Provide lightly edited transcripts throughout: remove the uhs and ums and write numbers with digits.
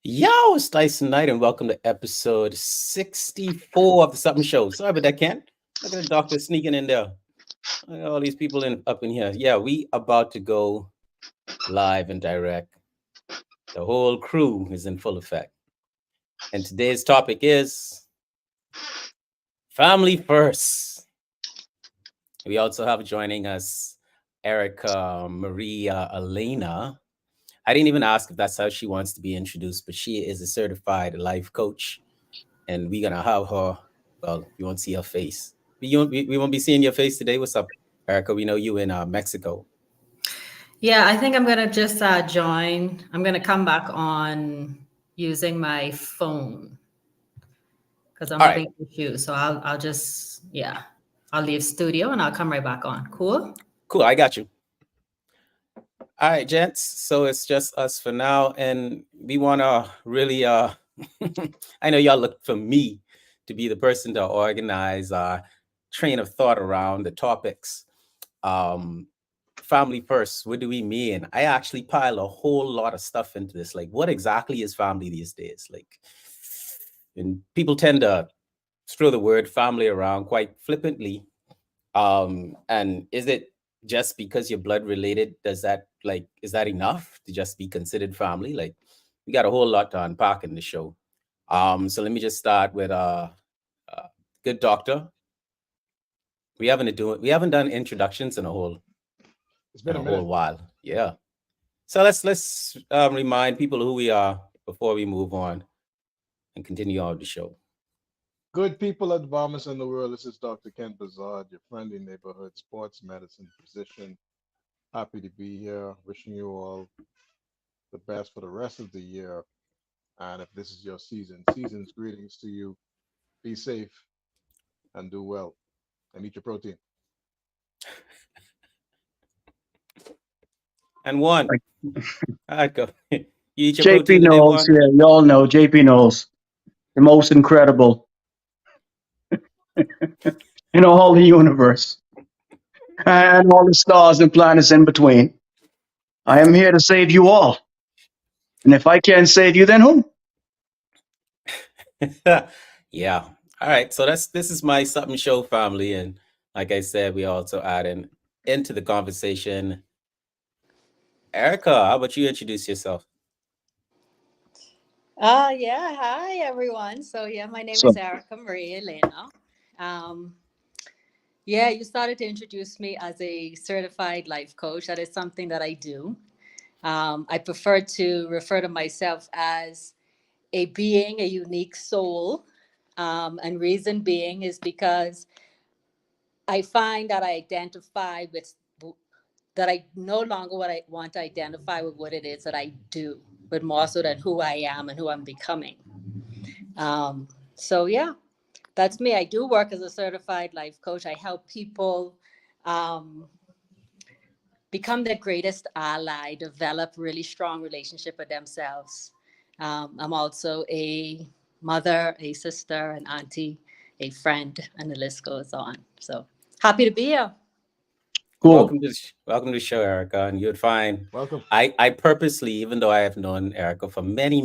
Yo, it's Dyson Knight, and welcome to episode 64 of the Sup'm Show. Sorry about that, Ken. Look at the doctor sneaking in there. Look at all these people up in here. Yeah, we about to go live and direct. The whole crew is in full effect. And today's topic is family first. We also have joining us Erika Maria Elena. I didn't even ask if that's how she wants to be introduced, but she is a certified life coach, and we're gonna have her. Well, you won't see her face. We won't be seeing your face today. What's up, Erica? We know you in Mexico. Yeah, I think I'm gonna just join. I'm gonna come back on using my phone because I'm All right, having issues. So I'll just I'll leave studio and I'll come right back on. Cool. cool. I got you. All right, gents. So it's just us for now, and we wanna really I know y'all look for me to be the person to organize train of thought around the topics. Um, family first. What do we mean? I actually pile a whole lot of stuff into this. Like, what exactly is family these days? Like, and people tend to throw the word family around quite flippantly. And is it just because you're blood related? Does that like is that enough to just be considered family? Like, we got a whole lot to unpack in the show. So let me just start with uh good doctor. We haven't done introductions It's in been a a whole minute. while. Yeah. So let's remind people who we are before we move on and continue on with the show. Good people at Vamos in the world. This is Dr. Ken Bazard, your friendly neighborhood sports medicine physician. Happy to be here. Wishing you all the best for the rest of the year. And if this is your season's greetings to you. Be safe and do well and eat your protein. And one, I'd go. You eat your JP protein today, Knowles, one. yeah, you all know JP Knowles, the most incredible in all the universe and all the stars and planets in between. I am here to save you all. And if I can't save you, then who? Yeah. All right. So this is my Sup'm Show family, and like I said, we also add in into the conversation. Erica, how about you introduce yourself? Yeah. Hi, everyone. So, yeah, my name So, is Erika Maria Elena. Um, yeah, you started to introduce me as a certified life coach. That is something that I do. I prefer to refer to myself as a being, a unique soul. And reason being is because I find that I identify with that I no longer what I want to identify with what it is that I do, but more so than who I am and who I'm becoming. So yeah, that's me. I do work as a certified life coach. I help people um, become their greatest ally, develop really strong relationship with themselves. I'm also a mother, a sister, an auntie, a friend, and the list goes on. So happy to be here. cool. Welcome to the show, Erica. And you'd find Welcome. I purposely, even though I have known Erica for many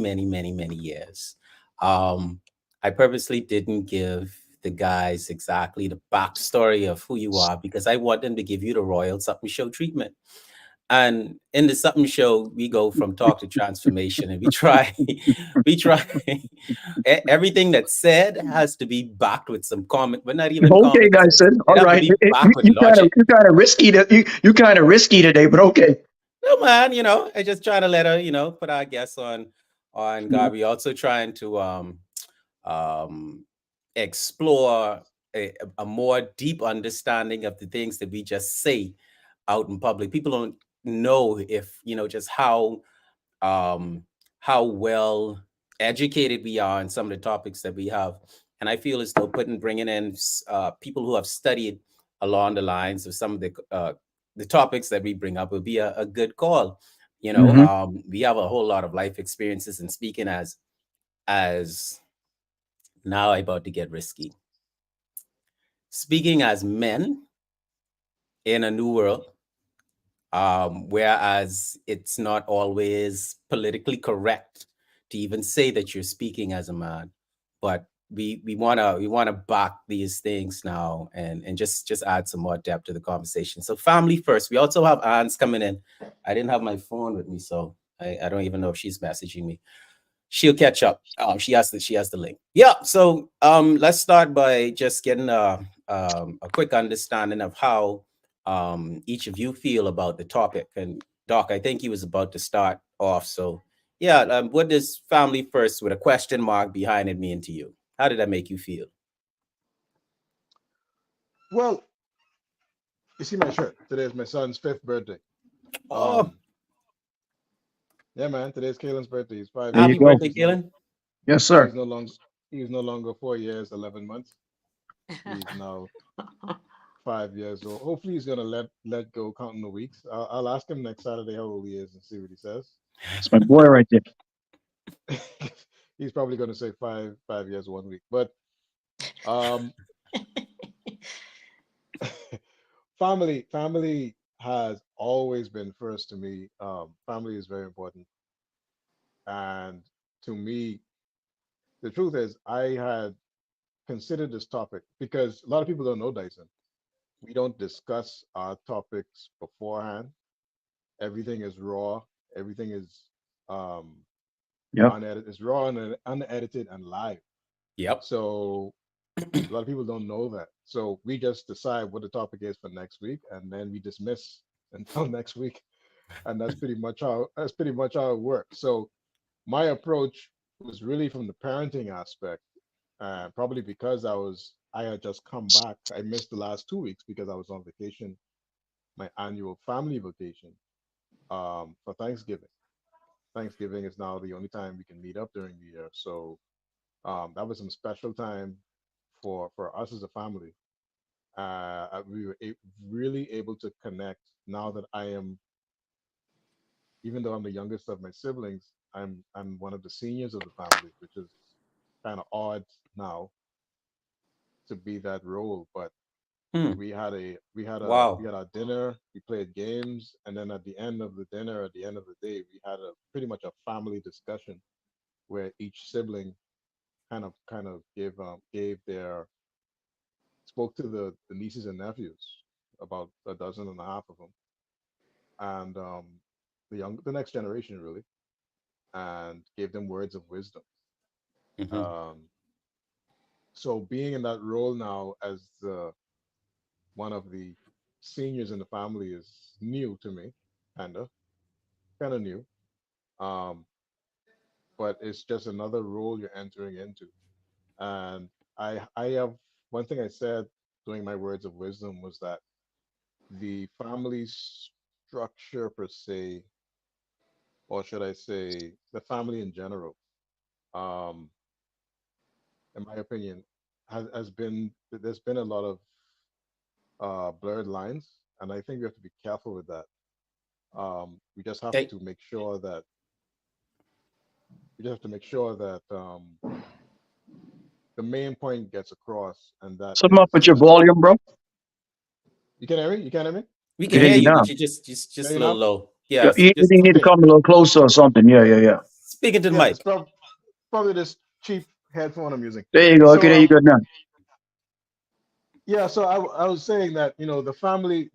years, um, I purposely didn't give the guys exactly the backstory of who you are because I want them to give you the royal something show treatment. And in the something show, we go from talk to transformation, and we try, we try. Everything that's said has to be backed with some comment, but not even Okay, common guys, sense. said, It all have to right. be backed with logic. You kind of risky. You kind of risky today, but okay. No, man, I just trying to let her, put our guests on God. We also trying to um explore a more deep understanding of the things that we just say out in public. People don't know if just um how well educated we are in some of the topics that we have. And I feel as though bringing in people who have studied along the lines of some of the topics that we bring up would be a good call. Hmm. We have a whole lot of life experiences, and speaking as now about to get risky. Speaking as men in a new world, whereas it's not always politically correct to even say that you're speaking as a man, but we wanna back these things now and just add some more depth to the conversation. So family first. We also have Anne's coming in. I didn't have my phone with me, so I don't even know if she's messaging me. She'll catch up. She has the link. Yeah. So let's start by just getting a quick understanding of how each of you feel about the topic. And Doc, I think he was about to start off. So yeah, what does family first with a question mark behind it mean to you? How did that make you feel? Well, you see my shirt. Today is my son's fifth birthday. Oh, Um, yeah, man. Today's Kalen's birthday. He's five There years you happy old. go. birthday, Galen. Yes, He's sir. no longer he's no longer 4 years, 11 months. He's now 5 years old. Hopefully, he's gonna let go counting the weeks. I'll ask him next Saturday how old he is and see what he says. It's my boy right there. He's probably gonna say 5 years 1 week. But um, family has always been first to me. Family is very important, and to me, the truth is, I had considered this topic because a lot of people don't know, Dyson. We don't discuss our topics beforehand. Everything is raw. Everything is um, Yep. unedited. It's raw and unedited and live. Yep. So a lot of people don't know that. So we just decide what the topic is for next week, and then we dismiss until next week, and that's pretty much how it works. So my approach was really from the parenting aspect, probably because I had just come back. I missed the last 2 weeks because I was on vacation, my annual family vacation, for Thanksgiving. Thanksgiving is now the only time we can meet up during the year. So that was some special time for us as a family. We were really able to connect. Now that I am, even though I'm the youngest of my siblings, I'm one of the seniors of the family, which is kind of odd now to be that role. But Hmm. we Wow. had our dinner, we played games, and then at the end of the dinner, at the end of the day, we had a pretty much a family discussion where each sibling kind of gave their spoke to the nieces and nephews, about a dozen and a half of them, and the next generation really, and gave them words of wisdom. Hmm. Um, so being in that role now as one of the seniors in the family is new to me, kind of new. Um, but it's just another role you're entering into. And I have one thing I said during my words of wisdom was that the family structure per se, or should I say the family in general, um, in my opinion, has been there's been a lot of blurred lines, and I think we have to be careful with that. We just have Okay. to make sure that we just have to make sure that the main point gets across, and that Something up is with your that volume, bro. you can hear me. You can hear me. We Can can hear hear you you, now. but you're just Hear just you a little now. low. Yeah, Yes. you Just need to Okay. come a little closer or something. Yeah, yeah, yeah. speak into the Yeah, it's mic. probably this cheap headphone I'm using. There you go. I So can hear you good now. yeah, so I was saying that the family,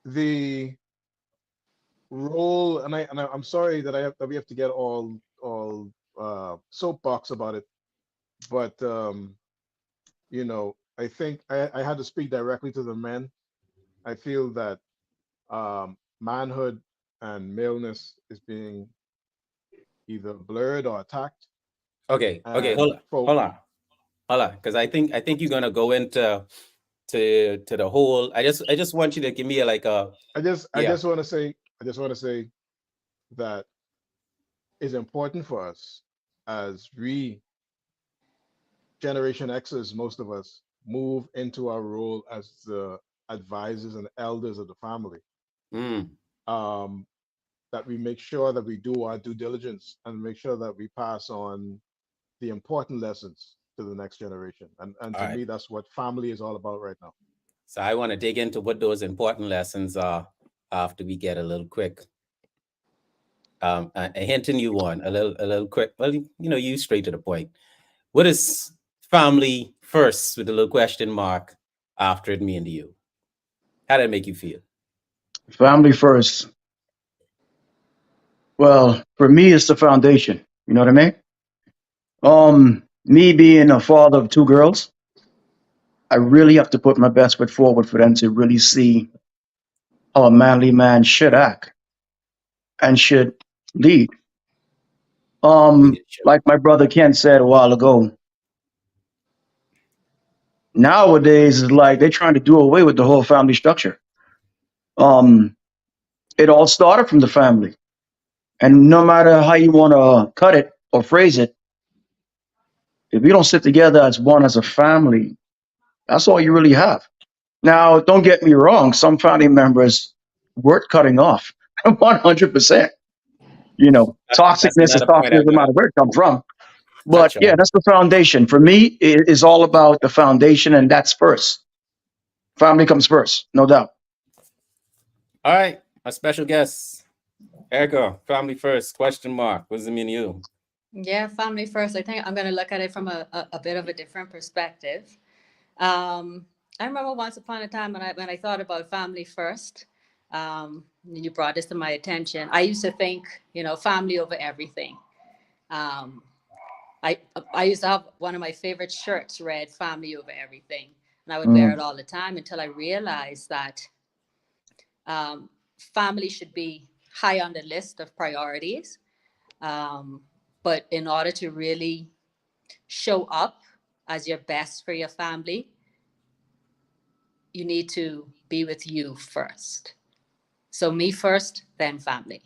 the role, I'm sorry that we have to get all soapbox about it, but I think I had to speak directly to the men. I feel that manhood and maleness is being either blurred or attacked, Okay. Okay. and Hold on. for Hold on. Hold on. Because I think you're gonna go into to the whole. I just want you to give me a I yeah. just want to say that it's important for us as we Generation X's, most of us move into our role as the advisors and elders of the family. Mm, Um, that we make sure that we do our due diligence and make sure that we pass on the important lessons to the next generation. And all to right. me, that's what family is all about right now. So I want to dig into what those important lessons are after we get a little quick hinting you on a little quick. Well, you straight to the point. What is family first with a little question mark after it, me and you? How did it make you feel? Family first. Well, for me, it's the foundation. You know what I mean? Me being a father of two girls, I really have to put my best foot forward for them to really see how a manly man should act and should lead. Leadership. Like my brother Ken said a while ago, nowadays it's like they're trying to do away with the whole family structure. Um, it all started from the family, and no matter how you want to cut it or phrase it, if you don't sit together as one as a family, that's all you really have. Now, don't get me wrong, some family members worth cutting off 100%. That's Toxicness is another point I toxicness was no gonna matter where it comes from. But touch yeah, on. that's the foundation. For me, it is all about the foundation, and that's first. Family comes first, no doubt. All right, our special guest, Erica, family first, question mark. What does it mean to you? Yeah, family first. I think I'm going to look at it from a bit of a different perspective. I remember once upon a time when I thought about family first, and you brought this to my attention. I used to think, family over everything. Um, I I used to have one of my favorite shirts read "Family over everything," and I would wear it Mm. all the time until I realized that family should be high on the list of priorities. Um, but in order to really show up as your best for your family, you need to be with you first. So me first, then family.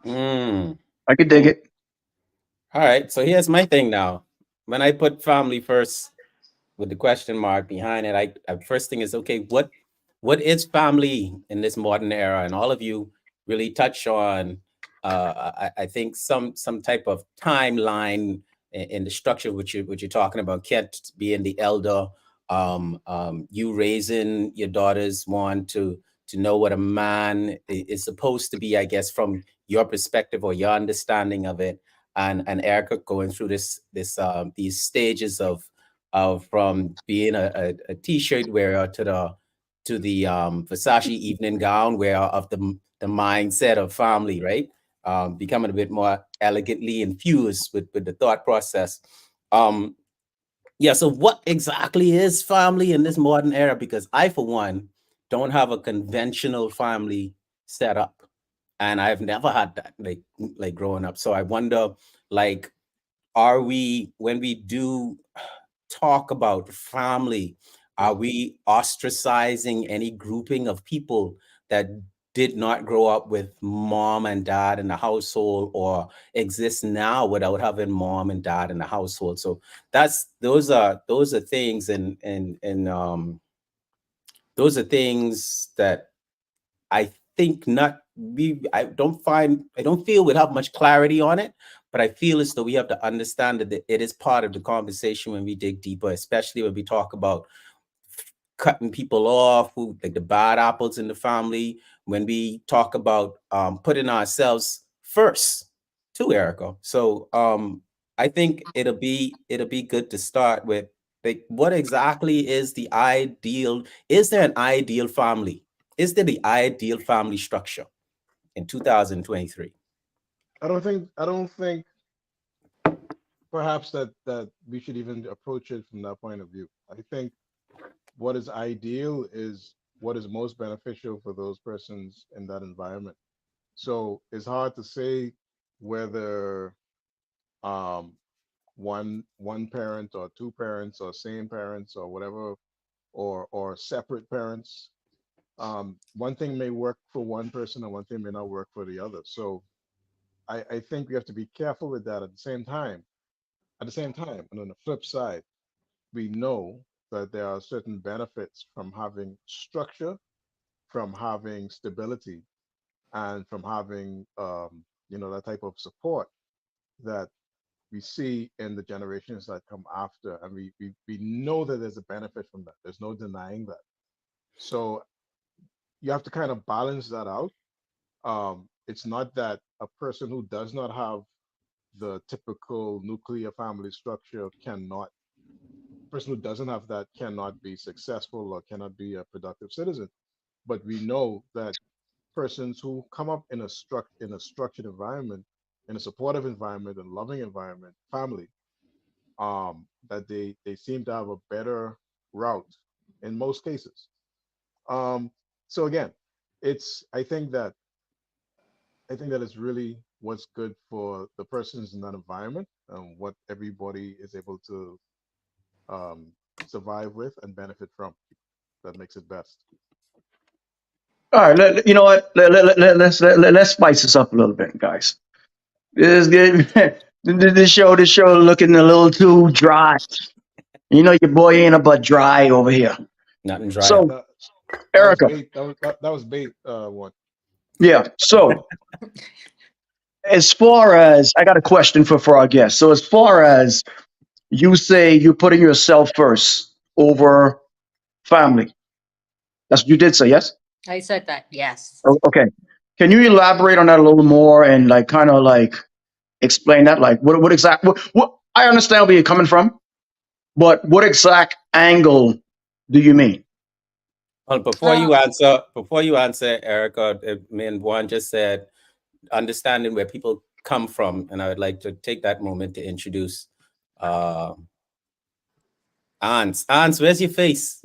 Mm. I could dig it. All right, so here's my thing now. When I put family first with the question mark behind it, I first thing is okay, what is family in this modern era? And all of you really touch on I think some type of timeline in the structure which you're talking about. Kent being the elder, you raising your daughters want to know what a man is supposed to be, I guess, from your perspective or your understanding of it, and Erica going through these stages of from being a t-shirt wearer to the Versace evening gown wearer of the mindset of family, right? Becoming a bit more elegantly infused with the thought process. Um, yeah, so what exactly is family in this modern era? Because I, for one, don't have a conventional family set up, and I've never had that like growing up. So I wonder, like, are we when we do talk about family, are we ostracizing any grouping of people that did not grow up with mom and dad in the household or exist now without having mom and dad in the household? So those are things, and those are things that I think not we I don't feel we have much clarity on it, but I feel as though we have to understand that it is part of the conversation when we dig deeper, especially when we talk about cutting people off, who like the bad apples in the family, when we talk about putting ourselves first to Erica. So I think it'll be good to start with like what exactly is the ideal, is there an ideal family? Is there the ideal family structure in 2023? I don't think perhaps that we should even approach it from that point of view. I think what is ideal is what is most beneficial for those persons in that environment. So it's hard to say whether um, one parent or two parents or same parents or whatever or separate parents. One thing may work for one person and one thing may not work for the other. So I think we have to be careful with that at the same time. At the same time, and on the flip side, we know that there are certain benefits from having structure, from having stability, and from having that type of support that we see in the generations that come after, and we know that there's a benefit from that. There's no denying that. So you have to kind of balance that out. it's not that a person who does not have the typical nuclear family structure cannot, person who doesn't have that cannot be successful or cannot be a productive citizen. But we know that persons who come up in a structured environment, in a supportive environment and loving environment, family, that they seem to have a better route in most cases. Um, so again, it's I think that is really what's good for the persons in that environment and what everybody is able to um, survive with and benefit from. That makes it best. All right, you know what? Let's spice this up a little bit, guys. This this show looking a little too dry. You know your boy ain't about dry over here. Nothing dry. So That that was Erica, bait. That was bait. One. yeah. So as far as I got a question for our guests. So as far as you say you're putting yourself first over family. That's what you did say, yes? I said that, yes. Okay. Can you elaborate on that a little more and like kind of like explain that? Like what exact what I understand where you're coming from, but what exact angle do you mean? Well, before you answer, Erica, me and Juan just said understanding where people come from, and I would like to take that moment to introduce uh, Ans. Ans, where's your face?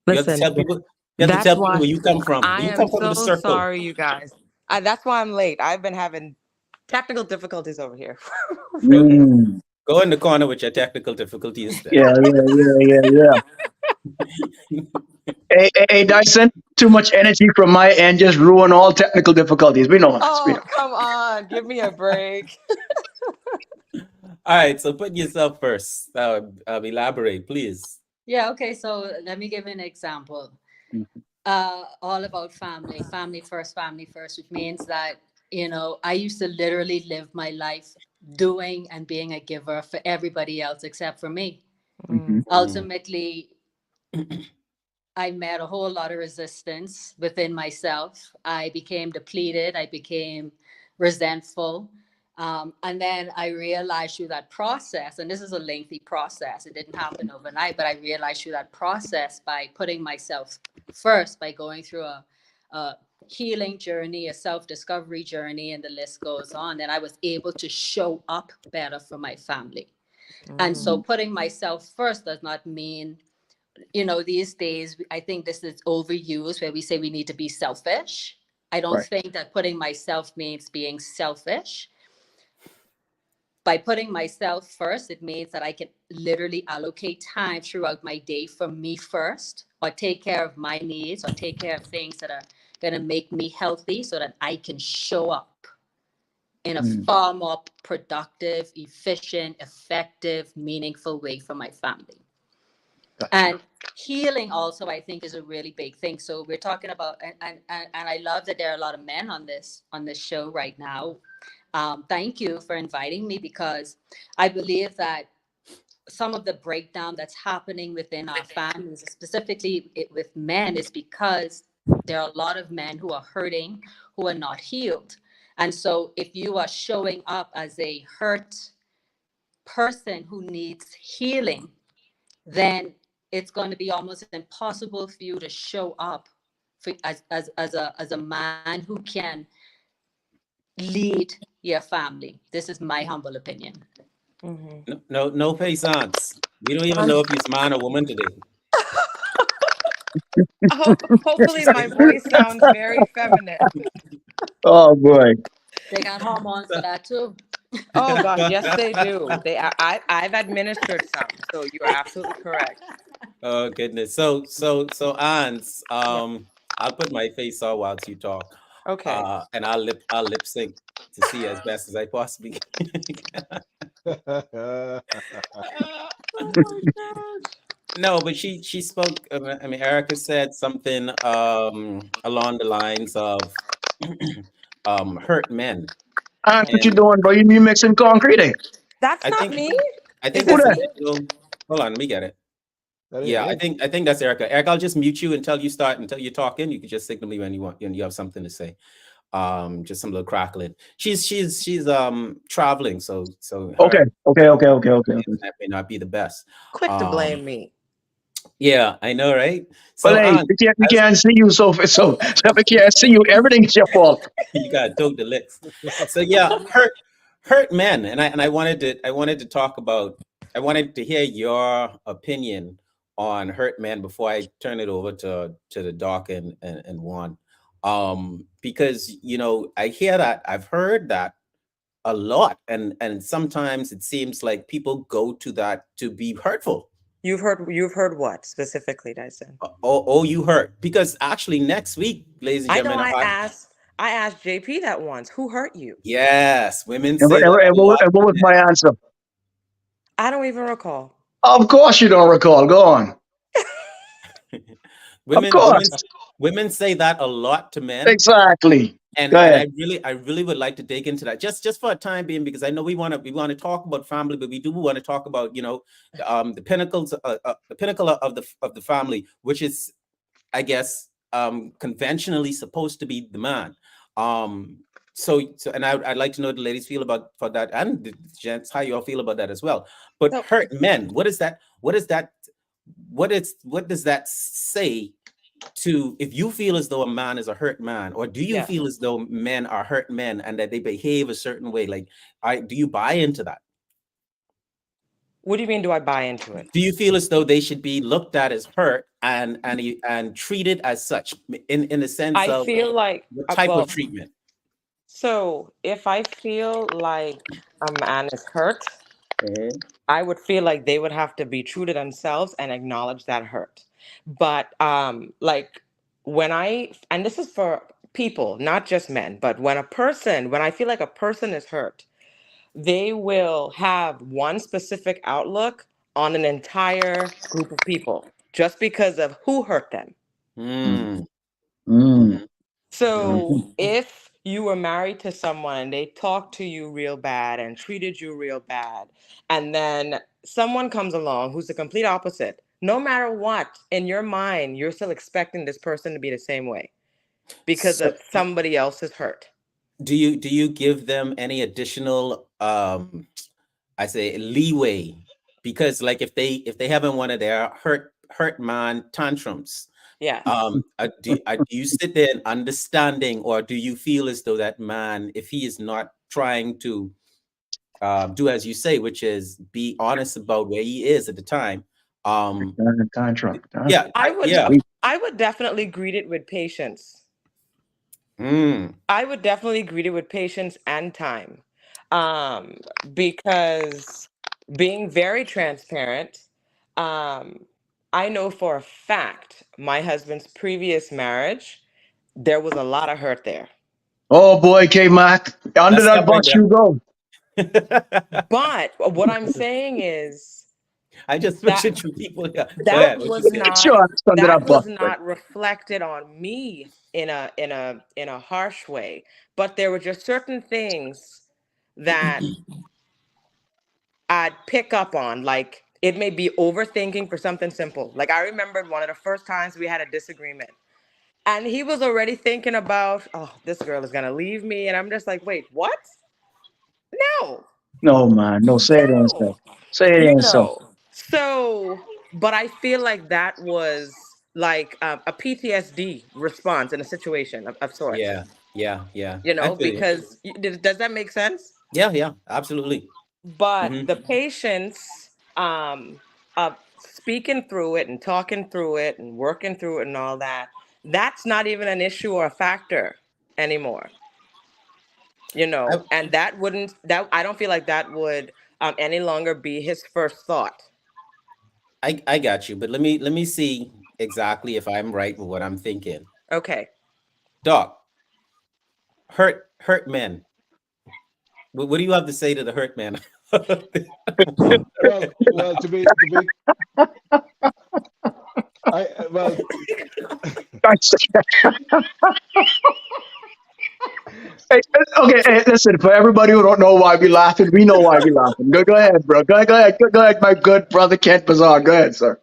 You have to Listen, tell people. You have to that's tell people why where you come from. I You am come from the so circle. sorry, you guys. That's why I'm late. I've been having technical difficulties over here. Go, Really. Mm, go in the corner with your technical difficulties there. yeah. Hey, Dyson, too much energy from my end just ruin all technical difficulties. We know that. We Oh, know. come on. Give me a break. All right, so put yourself first. Elaborate, please. Yeah, okay, so let me give an example. All about family, family first, which means that, I used to literally live my life doing and being a giver for everybody else except for me. Mhm. Mm. Ultimately, I met a whole lot of resistance within myself. I became depleted. I became resentful. And then I realized through that process, and this is a lengthy process, it didn't happen overnight, but I realized through that process by putting myself first, by going through a healing journey, a self discovery journey, and the list goes on, that I was able to show up better for my family. And so Mm, putting myself first does not mean, these days, I think this is overused where we say we need to be selfish. I don't Right. think that putting myself means being selfish. By putting myself first, it means that I can literally allocate time throughout my day for me first, or take care of my needs, or take care of things that are going to make me healthy so that I can show up in a Mm, far more productive, efficient, effective, meaningful way for my family. gotcha. And healing also, I think, is a really big thing. So we're talking about, and I love that there are a lot of men on this show right now. Thank you for inviting me, because I believe that some of the breakdown that's happening within our families, specifically with men, is because there are a lot of men who are hurting, who are not healed. And so if you are showing up as a hurt person who needs healing, then it's going to be almost impossible for you to show up as a man who can lead your family. This is my humble opinion. mhm. No faisance. We don't even Um, know if he's man or woman today. hopefully, my voice sounds very feminine. Oh boy. They got hormones for that too. Oh gosh, yes, they do. I've administered some, so you are absolutely correct. Oh goodness. So Ans, Yeah. I'll put my face on whilst you talk. Okay. And I'll lip sync to see as best as I possibly can. Oh my gosh. No, but she spoke. I mean, Erica said something along the lines of hurt men, That's what you and doing, bro. You mixing concrete. Eh? That's I not think me. I Is think Who that that's that? me? individual. Hold on, let me get it. That ain't Yeah, I me. think I think that's Erica. Erica, I'll just mute you until you start until you're talking. You can just signal me when you want when you have something to say. Just some little crackling. She's traveling, so Okay, her okay, okay, okay, okay, okay. internet may not be the best. Quick to Um, blame me. yeah, I know, right? But So, hey, we as can't see you, so we can't see you. Everything's your fault. you got tote the licks. So yeah, hurt men, and I wanted to talk about. I wanted to hear your opinion on hurt men before I turn it over to the doc and Juan, because I hear that, I've heard that a lot, and sometimes it seems like people go to that to be hurtful. You've heard what specifically, Dyson? Oh, you hurt because actually next week, ladies and I know gentlemen, I asked JP that once. Who hurt you? yes, women And, say that a lot. what was my answer? I don't even recall. Of course you don't recall. Go on. Of women women course. women say that a lot to men, Exactly. and Go and ahead. I really would like to dig into that just for a time being, because I know we want to talk about family, but we do want to talk about the pinnacle of the family, which is, I guess, conventionally supposed to be the man. Um, and I'd like to know what the ladies feel about for that, and the gents, how you all feel about that as well. But So hurt men, what is that? What does that say to, if you feel as though a man is a hurt man, or do you yes. feel as though men are hurt men and that they behave a certain way? Like, do you buy into that? What do you mean? Do I buy into it? Do you feel as though they should be looked at as hurt and treated as such, in the sense I of feel like what type of well. treatment? So if I feel like a man is hurt, Mhm. I would feel like they would have to be true to themselves and acknowledge that hurt. But like and this is for people, not just men, but when I feel like a person is hurt, they will have one specific outlook on an entire group of people just because of who hurt them. Mm, Mm, mm, mhm, mhm. So mhm. if you were married to someone and they talked to you real bad and treated you real bad, and then someone comes along who's the complete opposite, no matter what, in your mind, you're still expecting this person to be the same way because So of somebody else's hurt. do you give them any additional, I say, leeway? Because, like, if they having one of their hurt man tantrums, Yes. do you sit there and understanding, or do you feel as though that man, if he is not trying to do as you say, which is be honest about where he is at the time? um Tantra. yeah, I would yeah. Sweet. I would definitely greet it with patience. Mm, I would definitely greet it with patience and time. Um, because being very transparent, um, I know for a fact my husband's previous marriage, there was a lot of hurt there. Oh boy, K Mac. Under let's that stop right bus you go. there. But what I'm saying is I just that switching through people here. Go that ahead, what you was say? not Sure, it's under that that bus. was not reflected on me in a harsh way, but there were just certain things that I'd pick up on, like it may be overthinking for something simple. Like I remembered one of the first times we had a disagreement, and he was already thinking about, oh, this girl is gonna leave me, and I'm just like, wait, what? No, No man, no, say it ain't no, so. Say it you ain't so. know. So, but I feel like that was like a PTSD response in a situation of sorts. Yeah, yeah, yeah. I feel you. Because does that make sense? Yeah, yeah, absolutely. But Hmm. the patience of speaking through it and talking through it and working through it and all that, that's not even an issue or a factor anymore. I, And that I don't feel like that would any longer be his first thought. I got you, but let me see exactly if I'm right with what I'm thinking. Okay. Doc, hurt men. What do you have to say to the hurt man? Well, to be, well, Hey, okay, hey, listen, for everybody who don't know why we laughing, we know why we laughing. Go ahead, bro. Go ahead, my good brother Kent Bazaar. Go ahead, sir.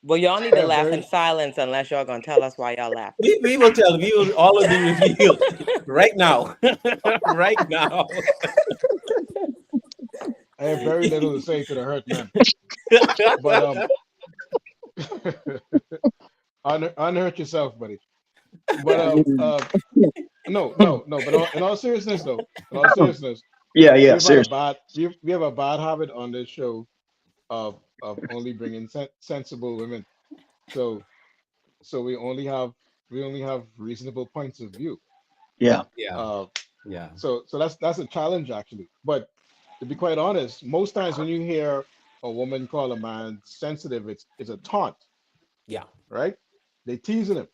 Well, y'all need I to have laugh in very, silence unless y'all gonna tell us why y'all laughing. We will tell you, all will be revealed right now. Right now. I have very little to say to the hurt man. But unhurt yourself, buddy. But no. But in all seriousness, though, in all seriousness, Yeah, we've had a seriously. bad we have a bad habit on this show of only bringing sensible women. So we only have reasonable points of view. Yeah. Yeah. Uh, Yeah. so that's a challenge actually. But to be quite honest, most times when you hear a woman call a man sensitive, it's a taunt, Yeah. right? They teasing him,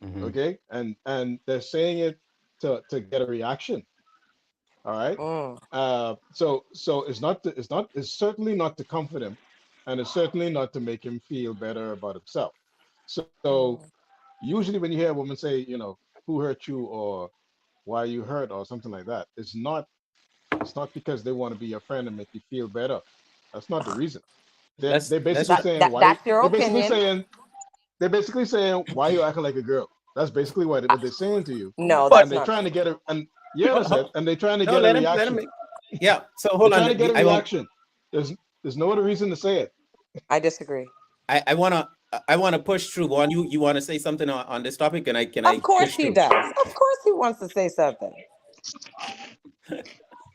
Hmm. okay, and they're saying it to get a reaction. All right. Mm. So it's certainly not to comfort him, and it's certainly not to make him feel better about himself. So Mm. usually when you hear a woman say, who hurt you or why you hurt or something like that, it's not because they want to be your friend and make you feel better. That's not the reason. They're Let's they're let's basically That, saying that why that's your they're basically opinion. saying they're basically saying why you acting like a girl. That's basically Uh, what they're saying to you, no, But and that's they're not trying to true. get a and yeah, hold, that's it, hold, and they're trying to no, get a let him reaction. make. Yeah. So They're hold trying on. to get a I want reaction. There's no other reason to say it. I disagree. I wanna I wanna push through. One, you wanna say something on this topic? Can Of I course push he through? does. Of course he wants to say something.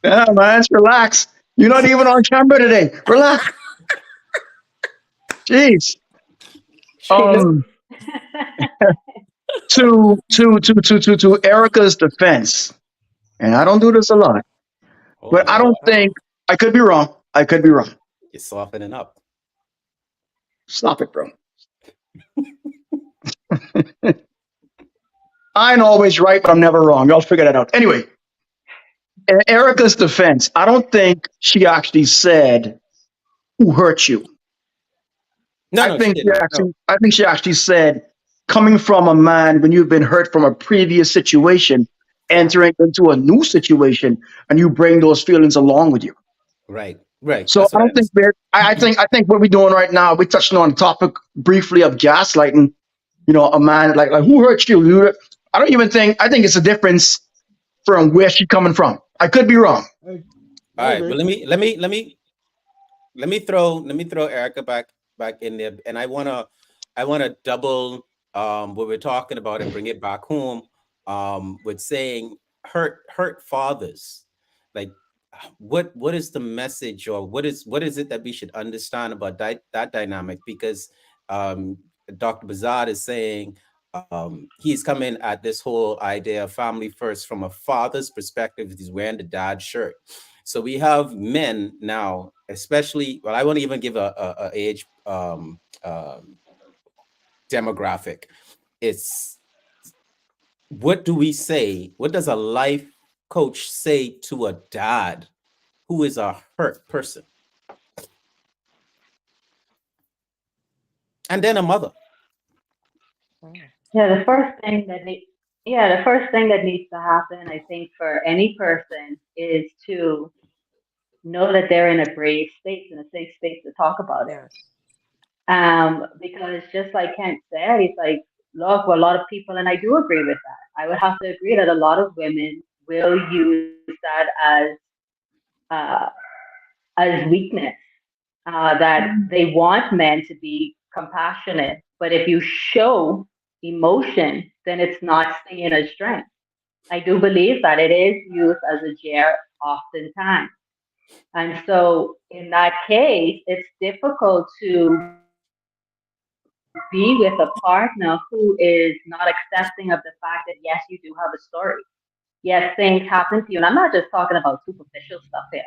yeah, man, relax. You're not even on camera today. Relax. Jeez. Shameless. Um, to Erica's defense, and I don't do this a lot, Oh but I Lord, don't think I could be wrong. I could be wrong. you're softening up. Stop it, bro. I ain't always right, but I'm never wrong. Y'all figure that out. Anyway, in Erica's defense, I don't think she actually said who hurt you. No, no, she didn't. No. I think she actually said, coming from a man when you've been hurt from a previous situation, Yeah. entering into a new situation, and you bring those feelings along with you. Right. Right. So That's I what I don't think understand. I think what we're doing right now, we're touching on the topic briefly of gaslighting. A man like who hurt you? I don't even think I think it's a difference from where she's coming from. I could be wrong. I, All I right, but agree. let me throw Erica back in there, and I wanna double what we're talking about and bring it back home with saying hurt fathers, like what is the message, or what is it that we should understand about that dynamic, because um Dr. Bazad is saying he's coming at this whole idea of family first from a father's perspective. He's wearing the dad shirt. So we have men now, especially. Well, I won't even give a age demographic. It's what do we say? What does a life coach say to a dad who is a hurt person, and then a mother? Mm. Yeah, the first thing that needs to happen, I think, for any person is to know that they're in a brave space, in a safe space to talk about it. Yeah. Because just like Kent said, it's like, look, well, a lot of people, and I do agree with that. I would have to agree that a lot of women will use that uh, as weakness, that they want men to be compassionate. But if you show emotion, then it's not seen as strength. I do believe that it is used as a jeer oftentimes. And so in that case, it's difficult to be with a partner who is not accepting of the fact that, yes, you do have a story. Yes, things happen to you. And I'm not just talking about superficial stuff here.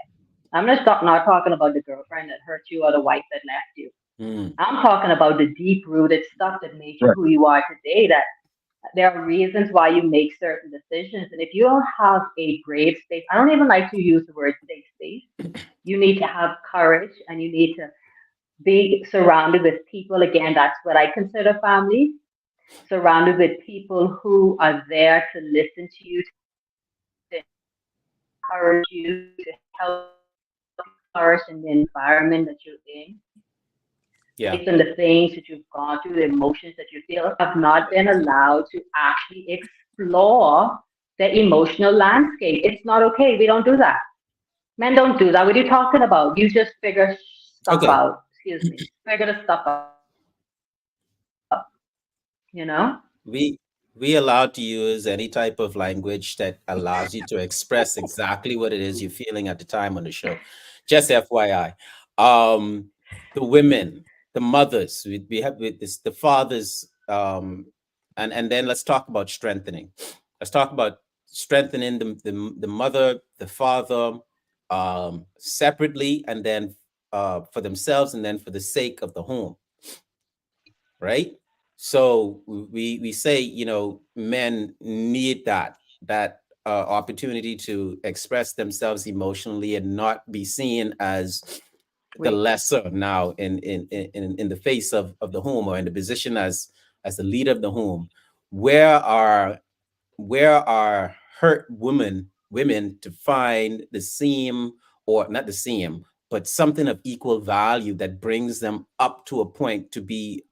I'm not talking about the girlfriend that hurt you or the wife that left you. Mm, I'm talking about the deep rooted stuff that made you Right. who you are today, that there are reasons why you make certain decisions. And if you don't have a brave space, I don't even like to use the word safe space. You need to have courage and you need to be surrounded with people. Again, that's what I consider family. Surrounded with people who are there to listen to you, to encourage you, to help you flourish in the environment that you're in. Yeah. based on the things that you've gone through, the emotions that you feel, have not been allowed to actually explore the emotional landscape. It's not okay. We don't do that. Men don't do that. What are you talking about? You just figure stuff Okay. out. Excuse me. Figure the stuff out. You know? We allowed to use any type of language that allows you to express exactly what it is you're feeling at the time on the show. Just FYI. Um, the women, the mothers, we have with this, the fathers, and then let's talk about strengthening. Let's talk about strengthening the mother, the father, separately, and then for themselves, and then for the sake of the home, right? So we say, men need that opportunity to express themselves emotionally and not be seen as the Weak. lesser now in the face of the home, or in the position as the leader of the home. Where are where are hurt women to find the same, or not the same, but something of equal value that brings them up to a point to be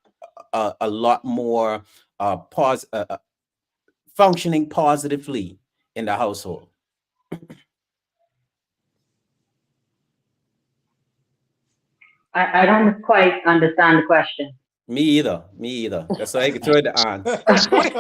a lot more functioning positively in the household? I don't quite understand the question. Me either. Me either. That's why I can throw the ants. I, I,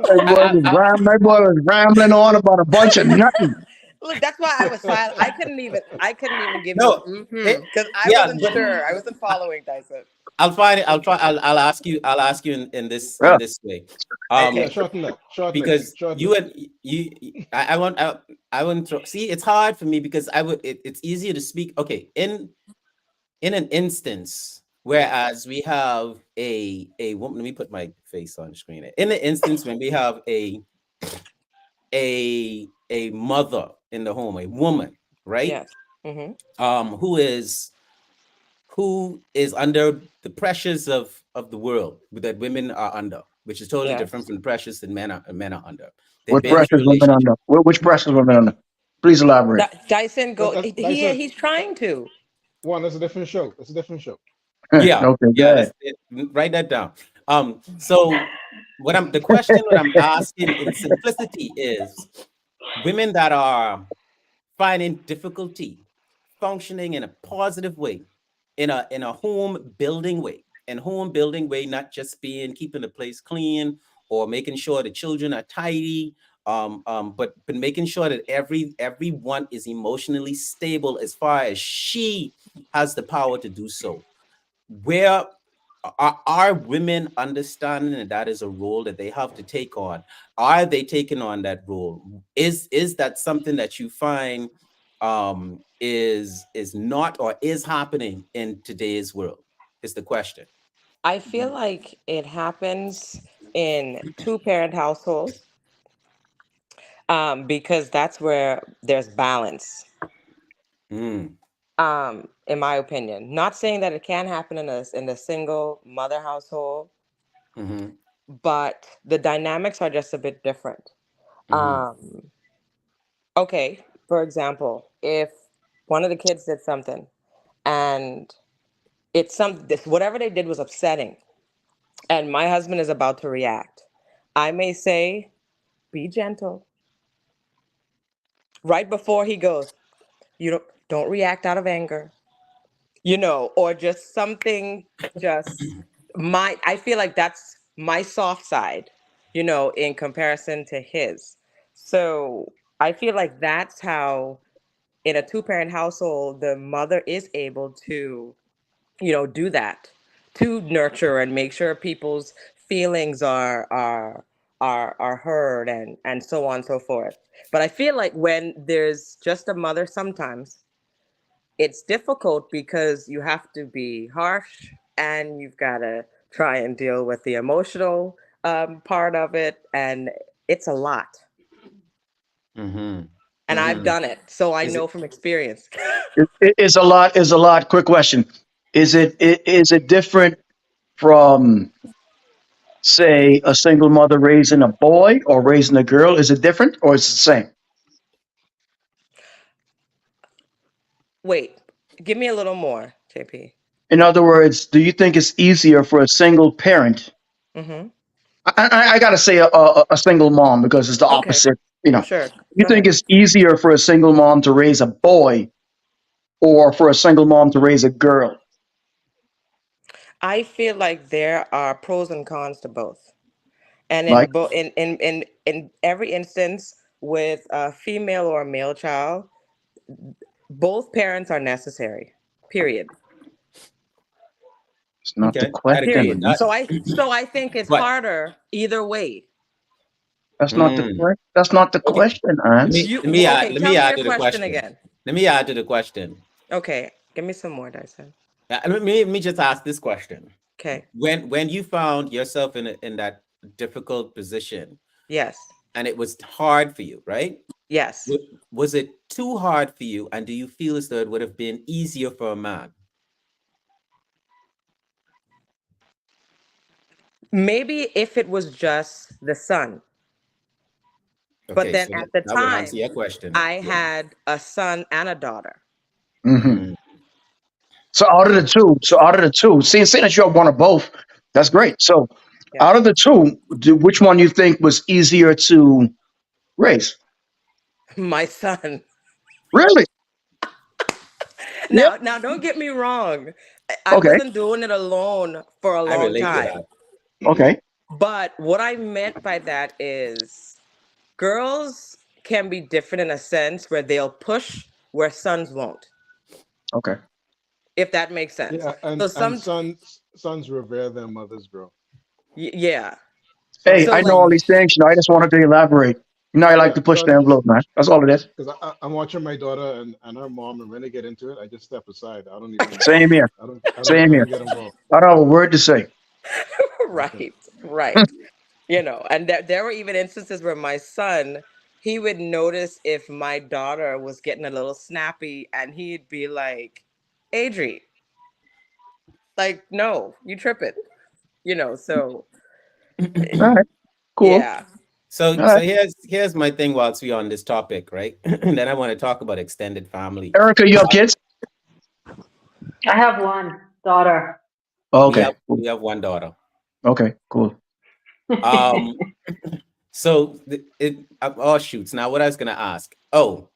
That boy was rambling on about a bunch of nothing. Look, that's why I was silent. I couldn't even give you a no, because I yeah, wasn't but sure. I wasn't following Dyson. I'll find it. I'll try. I'll ask you. I'll ask you in Yeah. this way. Yeah, Okay. shorten that. Shorten it. Because Shorten you it. and you, I wouldn't throw. See, it's hard for me because it's easier to speak. Okay, in an instance, whereas we have a woman. Let me put my face on the screen. In an instance when we have a mother in the home, a woman, right? Yes. Mm-hmm. Who is under the pressures of the world that women are under, which is totally different Yes. from the pressures that men are under. They've What been through pressures women relationship. under? Which pressures women under? Please elaborate. Dyson go. Like I said, He's trying to. one, that's a different show. That's a different show. Yeah, Okay, yeah. good. Write that down. So the question what I'm asking in simplicity is, women that are finding difficulty functioning in a positive way, in a home building way, and home building way, not just being keeping the place clean or making sure the children are tidy, but making sure that everyone is emotionally stable as far as she has the power to do so. Where are women understanding that that is a role that they have to take on? Are they taking on that role? Is that something that you find is not, or is happening in today's world? Is the question. I feel like it happens in two-parent households, because that's where there's balance. Mm, In my opinion, not saying that it can happen in a single mother household, mm-hmm, but the dynamics are just a bit different. mm-hmm, Um, okay, for example, if one of the kids did something and this whatever they did was upsetting, and my husband is about to react, I may say, "Be gentle," right before he goes. You don't react out of anger, or just something. Just I feel like that's my soft side, in comparison to his. So I feel like that's how, in a two-parent household, the mother is able to, do that, to nurture and make sure people's feelings are heard, and so on and so forth. But I feel like when there's just a mother, sometimes it's difficult because you have to be harsh, and you've got to try and deal with the emotional part of it, and it's a lot. mm-hmm, And I've mm-hmm. done it, so I Is it? know from experience. Is a lot. Is a lot. Quick question. Is it different from say a single mother raising a boy or raising a girl? Is it different or is it the same? Wait, give me a little more, JP. In other words, do you think it's easier for a single parent? Mm-hmm. I gotta say a single mom because it's the Okay, opposite. You know, sure. you Go think ahead. it's easier for a single mom to raise a boy or for a single mom to raise a girl? I feel like there are pros and cons to both. And Like, in every instance with a female or a male child, both parents are necessary. Period. it's not the Okay, I'd agree question, with Period. man. that. So I think it's But harder either way. That's not the mm, question. That's not the okay, question, Ants. Okay, let tell me me add your to the question question. again. Let me add to the question. Okay, give me some more, Dyson. Let me just ask this question. Okay. When you found yourself in that difficult position Yes. and it was hard for you, right? Yes. Was it too hard for you? And do you feel as though it would have been easier for a man? Maybe if it was just the son. But Okay, then so at the that would answer time, your question. I Yeah. had a son and a daughter. Hmm. Mm, So out of the two, seeing that you want to both, that's great. So Yeah. out of the two, which one you think was easier to raise? My son. Really? Yeah. Now don't get me wrong. I Okay. wasn't doing it alone for a I long relate to time. that. Okay. But what I meant by that is girls can be different in a sense where they'll push where sons won't, Okay. if that makes sense. Yeah, So and some sons revere their mothers, bro. yeah. Hey, Sons So I know like all these sons. things. You know, I just wanted to elaborate. You know, I like Yeah, to push the sons. envelope, man. That's all it is. Because I'm watching my daughter and her mom, and when they get into it, I just step aside. I don't even. Same here. Same I here. don't get involved. I don't have a word to say. Okay. right, right. And there were even instances where my son, he would notice if my daughter was getting a little snappy and he'd be like, Adri, like, no, you tripping. So All right. Cool. yeah. All So right. here's my thing whilst we're on this topic, right? And then I want to talk about extended family. Erica, you have kids? I have one daughter. Okay. Cool. We have one daughter. Okay. Cool. Um, so oh shoots. Now what I was gonna ask. Oh,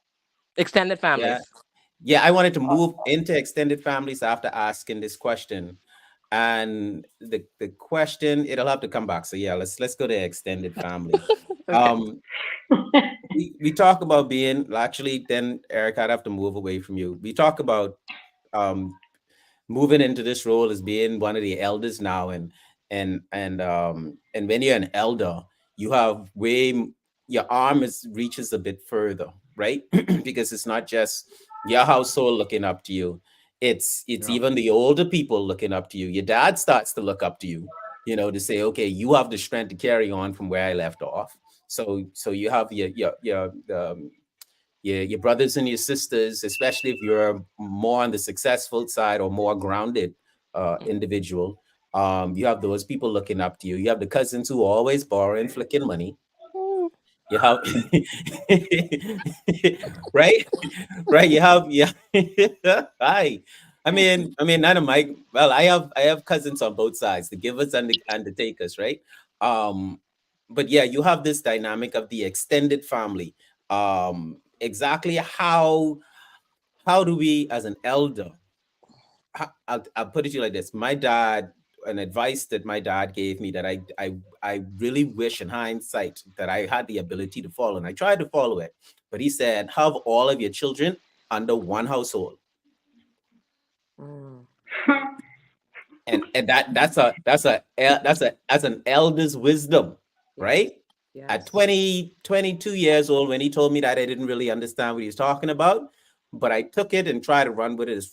Extended yeah. families. Yeah, I wanted to move into extended families after asking this question. And the question, it'll have to come back. So yeah, let's go to extended family. Okay. Um, we talk about being actually then Eric, I'd have to move away from you. We talk about um moving into this role as being one of the elders now, and when you're an elder, you have your arm is reaches a bit further, right? Because it's not just your household looking up to you, it's Yeah. even the older people looking up to you. Your dad starts to look up to you, to say, okay, you have the strength to carry on from where I left off. So you have your brothers and your sisters, especially if you're more on the successful side or more grounded individual. You have those people looking up to you. You have the cousins who are always borrowing, flicking money. You have right, right. You have yeah. Hi. None of my I have cousins on both sides, the givers and the takers, right? Um, but yeah, you have this dynamic of the extended family. Exactly how do we as an elder, I'll put it to you like this. My dad, an advice that my dad gave me that I really wish in hindsight that I had the ability to follow, and I tried to follow it. But he said, have all of your children under one household. Mm, And that's an elder's wisdom, right? yes. At Yes. 22 years old, when he told me that, I didn't really understand what he was talking about, but I took it and tried to run with it as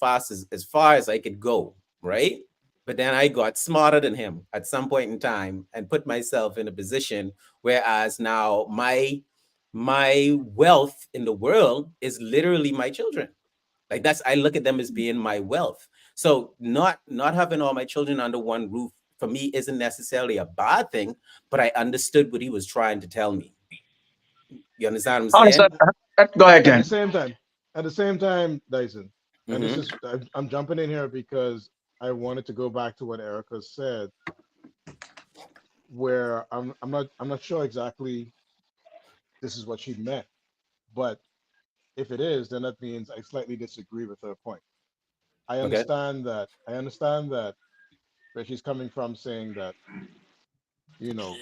far as I could go, right? But then I got smarter than him at some point in time and put myself in a position whereas now my wealth in the world is literally my children. I look at them as being my wealth. So not having all my children under one roof for me isn't necessarily a bad thing, but I understood what he was trying to tell me. You understand what I'm Honestly, saying? go ahead, At the Ken. same time, Dyson, and this Mm-hmm. is I'm jumping in here because I wanted to go back to what Erica said, where I'm not sure exactly this is what she meant, but if it is, then that means I slightly disagree with her point. Okay. I understand that where she's coming from, saying that, you know,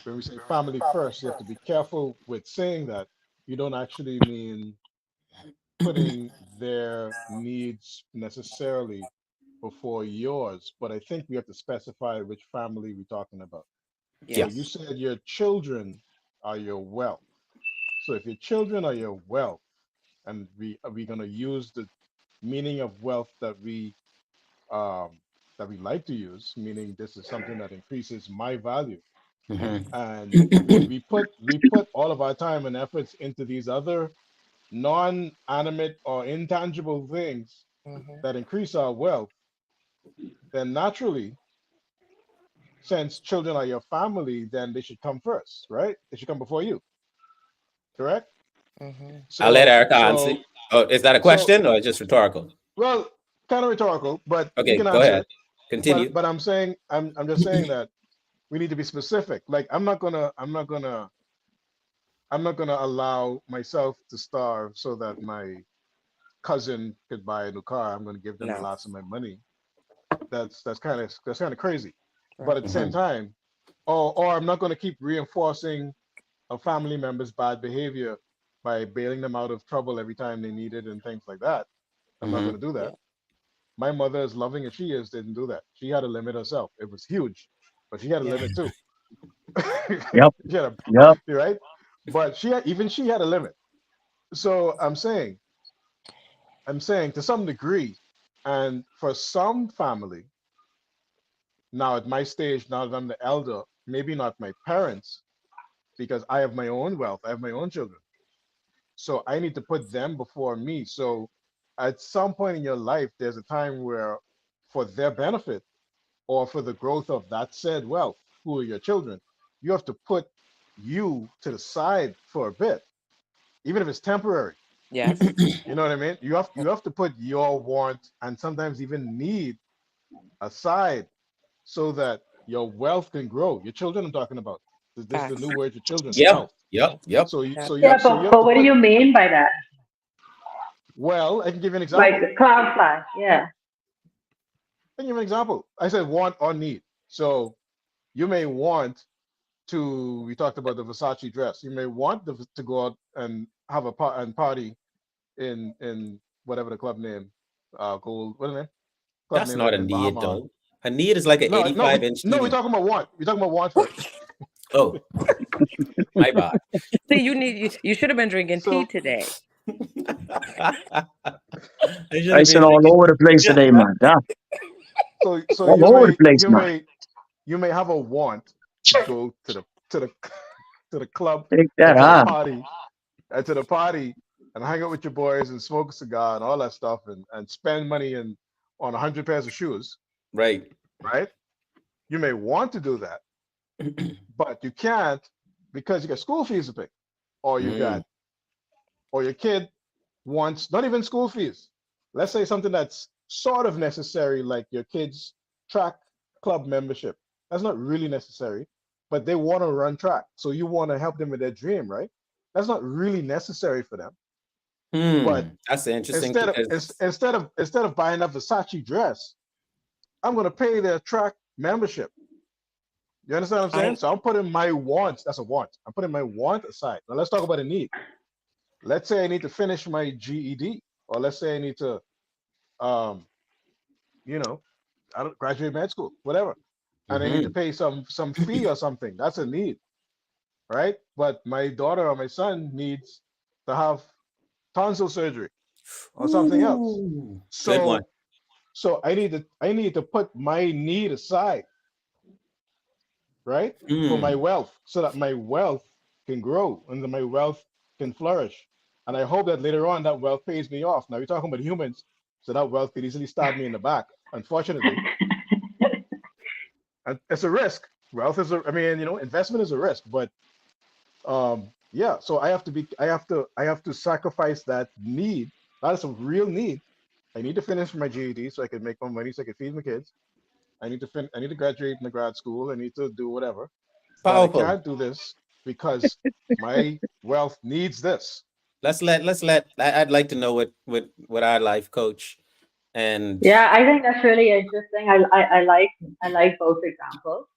when we say family first, you have to be careful with saying that. You don't actually mean putting their needs necessarily before yours, but I think we have to specify which family we're talking about. So Yeah. you Yes. said your children are your wealth. So if your children are your wealth, and we gonna use the meaning of wealth um, that we like to use, meaning this is something that increases my value, and Mm-hmm. we put all of our time and efforts into these other non-animate or intangible things Mm-hmm. that increase our wealth, then naturally, since children are your family, then they should come first, right? They should come before you, correct? Mm-hmm. I'll let So, Erica answer. so, Oh, is that a so, question or just rhetorical? well, kind of rhetorical, but you Okay, can go answer ahead. it. But Continue. but I'm saying I'm just saying that we need to be specific. Like I'm not gonna allow myself to starve so that my cousin could buy a new car. I'm gonna give them the No. last of my money. That's kind of crazy. But at Right. the same Mm-hmm. time, or I'm not gonna keep reinforcing a family member's bad behavior by bailing them out of trouble every time they need it and things like that. I'm not Mm-hmm. gonna do that. Yeah. My mother, as loving as she is, didn't do that. She had a limit herself. It was huge, but she had a Yeah. limit too. Yep. She had a, Yep. you're right, but she had a limit. So I'm saying to some degree, and for some family, now at my stage, now that I'm the elder, maybe not my parents, because I have my own wealth, I have my own children. So I need to put them before me. So at some point in your life, there's a time where, for their benefit or for the growth of that said wealth, who are your children, you have to put you to the side for a bit, even if it's temporary. Yes. You know what I mean? You have to put your want and sometimes even need aside so that your wealth can grow. Your children, I'm talking about. This is the new Facts. word for children, Yep. wealth. Yep. Yep. So you Yep. so you Yeah, so you have but to what do put, you mean by that? well, I can give you an Like example. clarify. Yeah. I can give you an example. I said want or need. So you may want we talked about the Versace dress. You may want to go out and have a party in whatever the club name, gold, what is the name? Club That's name not a in need Bahama. though. A need is like an No, no, 85-inch we're TV. talking about want. We're talking about want first. Oh, my bad. See, you should have been drinking tea So today. I should I have said been all drinking. over the place today, man. Yeah. so All you over the may place, you man. may you may have a want to go to the to the club Take and that, to the huh? party and hang out with your boys and smoke a cigar and all that stuff and spend money on 100 pairs of shoes, Right. right? You may want to do that, but you can't because you got school fees to pay, or you Mm, got or your kid wants not even school fees. Let's say something that's sort of necessary, like your kid's track club membership. That's not really necessary, but they want to run track. So you want to help them with their dream, right? That's not really necessary for them. But that's interesting instead of because instead of buying a Versace dress, I'm gonna pay their track membership. You understand what I'm saying? I So I'm putting my wants, that's a want. I'm putting my want aside. Now let's talk about a need. Let's say I need to finish my GED, or let's say I need to um, you know, I don't graduate med school, whatever. And I need to mhm, pay some fee or something. That's a need, right? But my daughter or my son needs to have tonsil surgery or something else. ooh, good one. So I need to put my need aside, right? For my Mm, wealth, so that my wealth can grow and that my wealth can flourish. And I hope that later on that wealth pays me off. Now we're talking about humans, so that wealth could easily stab me in the back, unfortunately. It's a risk. Wealth is a, I mean, investment is a risk, but yeah. So I have to sacrifice that need. That's a real need. I need to finish my GED so I can make more money so I can feed my kids. I need to graduate from the grad school. I need to do whatever, but I Powerful. can't do this because my wealth needs this. I'd like to know what our life coach and Yeah, I think that's really interesting. I like both examples.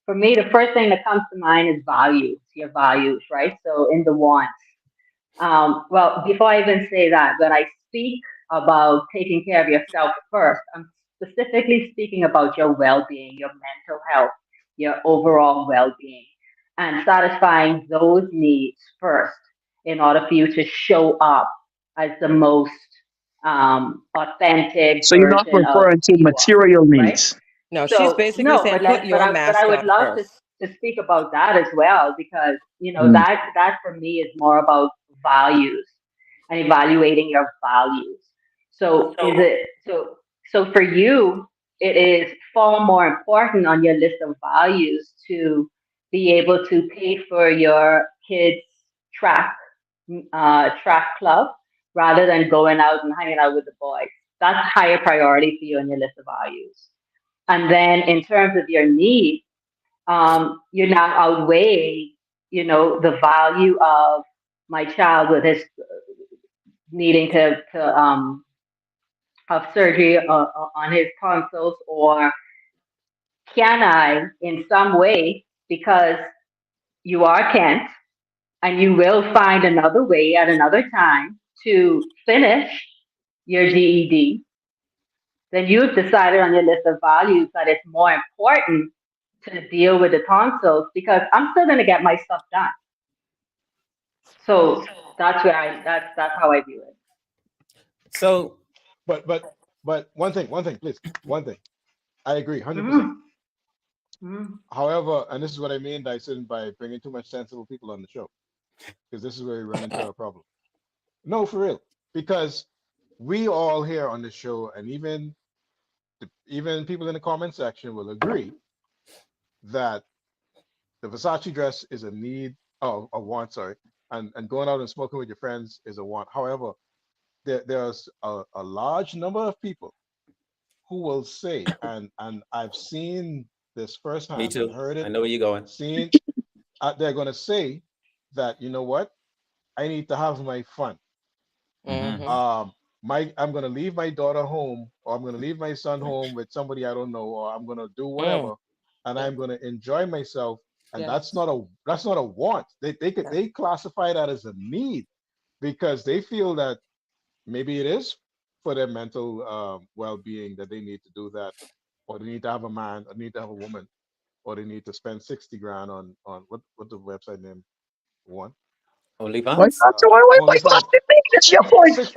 For me, the first thing that comes to mind is values, your values, right? So in the wants. Well, before I even say that, when I speak about taking care of yourself first, I'm specifically speaking about your well-being, your mental health, your overall well-being, and satisfying those needs first in order for you to show up as the most authentic So you're not version of referring who to you are, material right? needs. No, she's So basically no, saying put your but I would mascot love first. to speak about that as well because Mm. that for me is more about values and evaluating your values. So is it so for you it is far more important on your list of values to be able to pay for your kids track track club rather than going out and hanging out with the boys. That's a higher priority for you on your list of values. And then in terms of your need, you now outweigh, the value of my child with his needing to have surgery on his tonsils, or can I, in some way, because you are Kent, and you will find another way at another time to finish your GED, then you've decided on your list of values that it's more important to deal with the tonsils because I'm still going to get my stuff done. So that's how I view it. so But one thing, please, one thing. I agree, 100%. Mm-hmm. Mm-hmm. However, and this is what I mean, Dyson, by bringing too much sensible people on the show, because this is where we run into our problem. No, for real, because we all here on the show, and even people in the comment section will agree that the Versace dress is a need, oh, a want, sorry, and going out and smoking with your friends is a want. However, there's a large number of people who will say, and I've seen this me firsthand and too. heard I it, know where you're going. seen, they're going to say that, you know what, I need to have my fun. Hmm. Mm-hmm. I'm going to leave my daughter home, or I'm going to leave my son home with somebody I don't know, or I'm going to do Mm. whatever, and Yeah. I'm going to enjoy myself. And Yes. that's not a want. Yeah. They classify that as a need because they feel that maybe it is for their mental well-being that they need to do that, or they need to have a man, or need to have a woman, or they need to spend 60 grand on what the website name one Why OnlyFans. not? So why OnlyFans. that's your point. Six,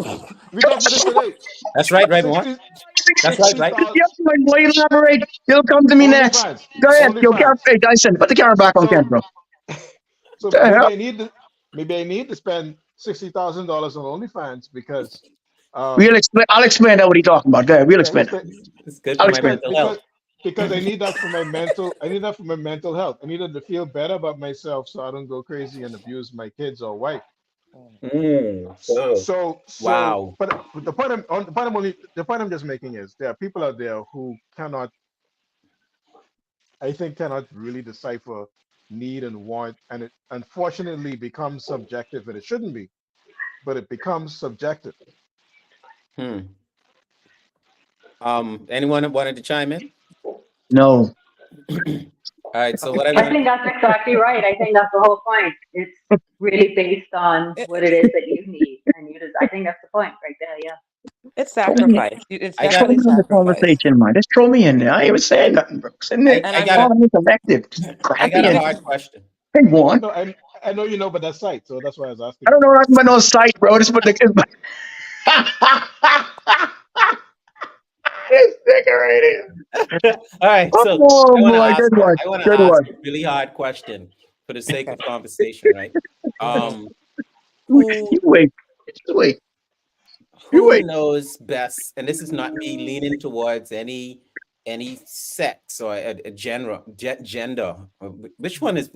we talked about this today. That's right, right one. 60 That's right, sixty right. thousand Your point. Why elaborate? You'll come to me next. OnlyFans. Go ahead. Yo, OnlyFans. hey, Dyson, put the camera back on Ken, So bro. so The hell? maybe I need to spend $60,000 on OnlyFans because We'll explain. I'll explain that what he talking about. Go ahead. We'll yeah, explain it. It's good I'll for my explain. mental because health. I need that for my mental health. I needed to feel better about myself so I don't go crazy and abuse my kids or wife. Mm. Oh, So wow. but the point I'm just making is there are people out there who cannot, I think, cannot really decipher need and want, and it unfortunately becomes subjective, and it shouldn't be, but it becomes subjective. Hmm. Anyone wanted to chime in? No. All right. So what I I want. think that's exactly right. I think that's the whole point. It's really based on It, what it is that you need, and I think that's the point right there. Yeah. it's Throw me in. sacrifice. It's I Throw got. definitely me in the sacrifice. conversation, man. Just throw me in there. I ain't even saying nothing, bro. Sitting there, And I I got mean, a. calling me collective. Just I grab got me a in. hard question. Hey, one. No, I know you know, but that's sight, so that's why I was I asking you. don't know nothing about no site, bro. Just put the. This nigga right here. All right. So Oh boy, good one. I want to Good ask one. a really hard question for the sake okay. of conversation, right? Mm-hmm. Um, You who wait. Just wait. You who wait. knows best? And this is not me leaning towards any any sex or a gender. Which one is?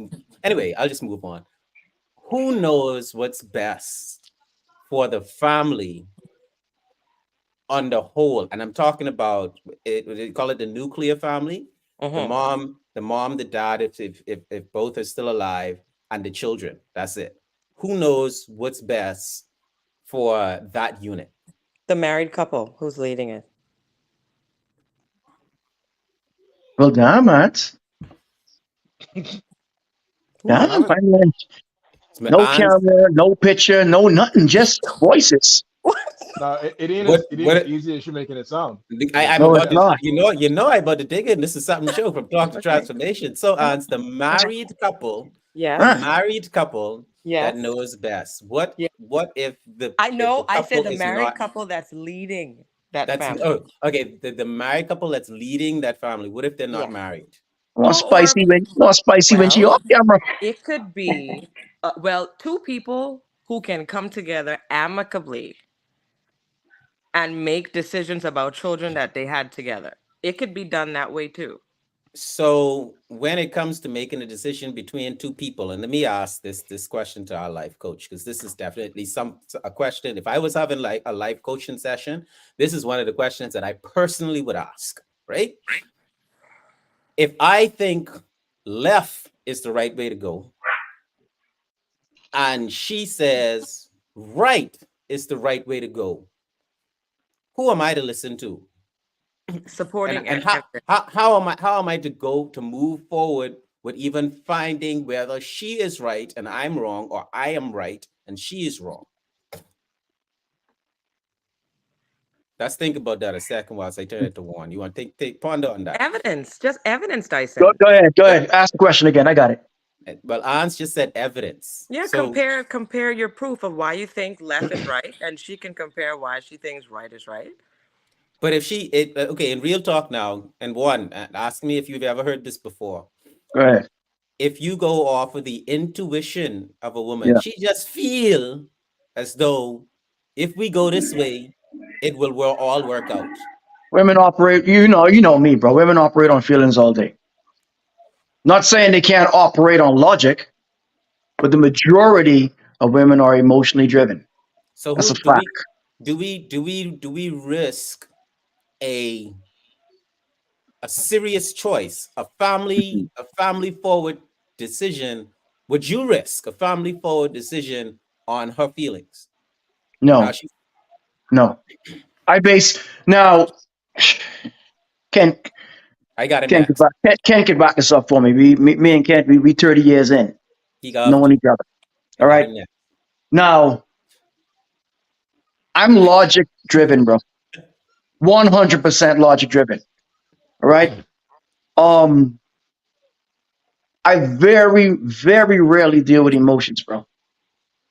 Anyway, I'll just move on. Who knows what's best for the family on the whole? And I'm talking about it. They call it the nuclear family. The Mm-hmm. mom, the dad, if both are still alive, and the children. That's it. Who knows what's best for that unit? The married couple who's leading it. Well, damn it. I Damn, have it. I mean, It's my no aunt's. camera, no picture, no nothing, just voices. No, it ain't What as easy as you're making it sound. I'm No, it's about to, not. I'm about to dig in. This is something show from Talk to Okay. Transformation. So, it's the married couple, Yes. Ah, that Yes. knows best. Yeah. What if I the know. I said couple the is married not? couple that's leading that That's family. oh, okay. The married couple that's leading that family. What if they're not Yes. married? more spicy when she Well, off camera. it could be two people who can come together amicably and make decisions about children that they had together. It could be done that way too. So when it comes to making a decision between two people, and let me ask this question to our life coach, because this is definitely a question. If I was having like a life coaching session, this is one of the questions that I personally would ask, right? If I think left is the right way to go, and she says right is the right way to go, who am I to listen to? Supporting And how am I to go to move forward with even finding whether she is right and I'm wrong, or I am right and she is wrong? Let's think about that a second whilst I turn it to Juan. You want to take ponder on that? evidence, just evidence, Go, Dyson. go ahead, go ahead. Ask the question again. I got it. Well, Ans just said evidence. Yeah, So, compare your proof of why you think left is right, and she can compare why she thinks right is right. but if okay, in real talk now, and Juan, ask me if you've ever heard this before. Go ahead. If you go off of the intuition of a woman, Yeah. she just feel as though if we go this way, it will all work out. Women operate, you know me, bro. Women operate on feelings all day. Not saying they can't operate on logic, but the majority of women are emotionally driven. So That's who a fact. do we risk a serious choice, a family forward decision? Would you risk a family forward decision on her feelings and how No, she? no. I base now. Kent, I got him Kent, next. Kent can back this up for me. Me and Kent, we 30 years in, He got knowing you. each other. I All got right. him next. Now, I'm logic driven, bro. 100% logic driven. All right. Um, I very, very rarely deal with emotions, bro.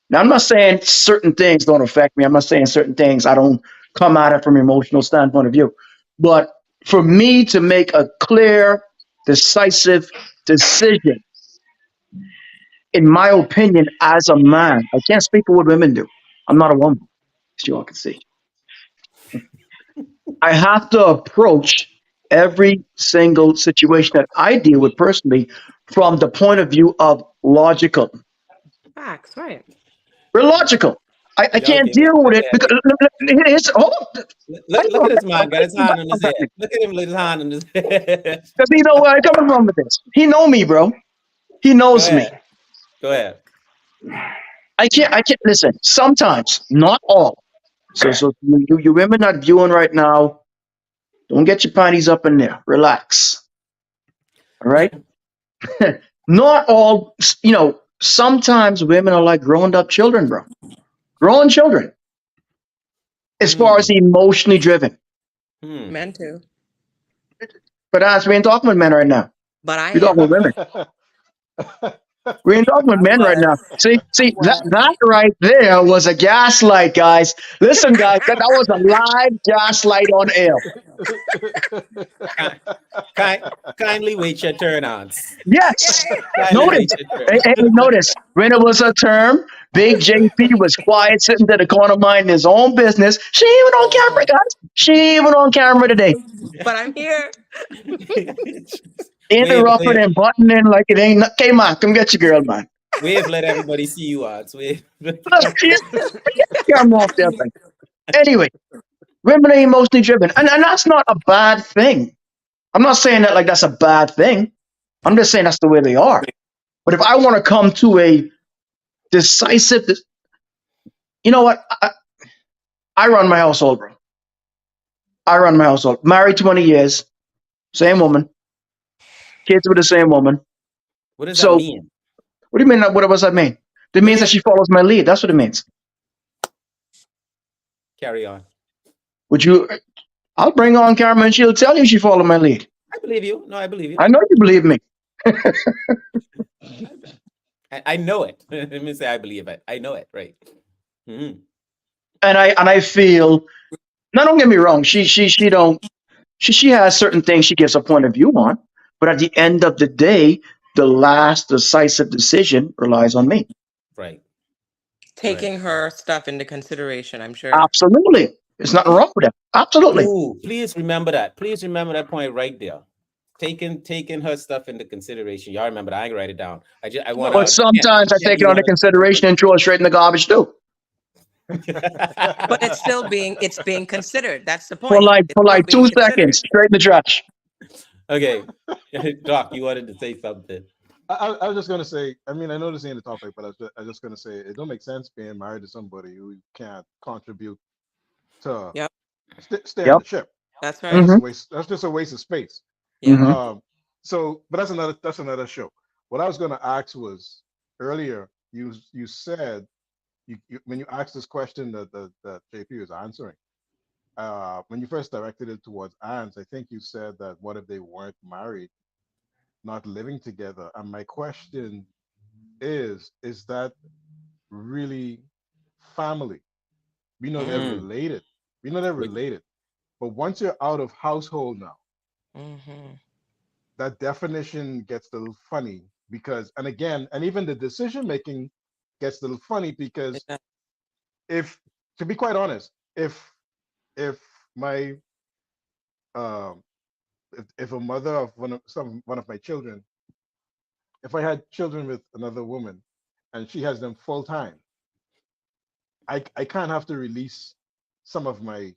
Now, I'm not saying certain things don't affect me. I'm not saying certain things I don't come at it from an emotional standpoint of view. But for me to make a clear, decisive decision, in my opinion, as a man, I can't speak for what women do. I'm not a woman, as you all can see. I have to approach every single situation that I deal with personally from the point of view of logical. Facts, right? We're logical. I Yeah, can't okay. deal with it Okay. because it's how you Look at gonna this man. Got his hand on his head. because Look at him with his hand on his head. he know where I'm coming from with this. He know me, bro. He Go knows me. ahead. Go ahead. I can't listen. Sometimes, not all. So you women not viewing right now, don't get your panties up in there. Relax. All right. Not all. Sometimes women are like grown up children, bro. Grown children, as far Hmm. as emotionally driven. Hmm. Men too, But as we ain't talking with men right now. but I We're talking am. with women. We ain't talking with I men right now. was. See, that, Was. that right there was a gaslight, guys. Listen, guys, that was a live gaslight on air. Kindly wait your turn, Hans. Yes. Kindly Notice. wait your Hey, turn. notice when it was a term, Big JP was quiet, sitting to the corner minding his own business. She ain't even on camera, guys. She ain't even on camera today. But I'm here. Wave, Interrupting wave, and buttoning like it ain't. Okay, man, come get your girl, man. wave. Let everybody see you, Arts. Wave. Get the camera off there, man. Anyway, women are emotionally driven, and that's not a bad thing. I'm not saying that like that's a bad thing. I'm just saying that's the way they are. But if I want to come to a decisive, you know what? I run my household, bro. I run my household. Married 20 years, same woman, kids with the same woman. What does that So, mean? what do you mean? What does that mean? It means that she follows my lead. That's what it means. Carry on. Would you? I'll bring her on camera and she'll tell you she followed my lead. I believe you. No, I believe you. I know you believe me. I know it. Let me say I believe it. I know it. Right. Mhm. And I feel. Now, don't get me wrong. She don't. She has certain things she gives a point of view on, but at the end of the day, the last decisive decision relies on me. Right. Taking her stuff into consideration, I'm sure. Absolutely, there's nothing wrong with that. Absolutely. Ooh, please remember that. Please remember that point right there. Taking her stuff into consideration. Y'all remember that? I can write it down. I want But to. sometimes I take You it under want consideration and throw it straight in the garbage too. But it's being considered. That's the For point. like It's for still like being 2 seconds, considered. straight in the trash. Okay, Doc, you wanted to say something. I was just gonna say. I mean, I know this ain't the topic, but I was just gonna say it don't make sense being married to somebody who can't contribute to Yep, stay on Yep. the ship. that's That's right. just Mm-hmm. a waste. That's just a waste of space. Yep. Mm-hmm. So, but that's another show. What I was gonna ask was earlier. You said when you asked this question that JP was answering. When you first directed it towards Ans, I think you said that what if they weren't married, not living together? And my question is that really family? We know they're Mm, related. We know they're with- related. But once you're out of household now, Mm-hmm. that definition gets a little funny because, and again, and even the decision making gets a little funny because if, to be quite honest, if my um if a mother of one of my children, if I had children with another woman and she has them full time, I can't have to release some of my,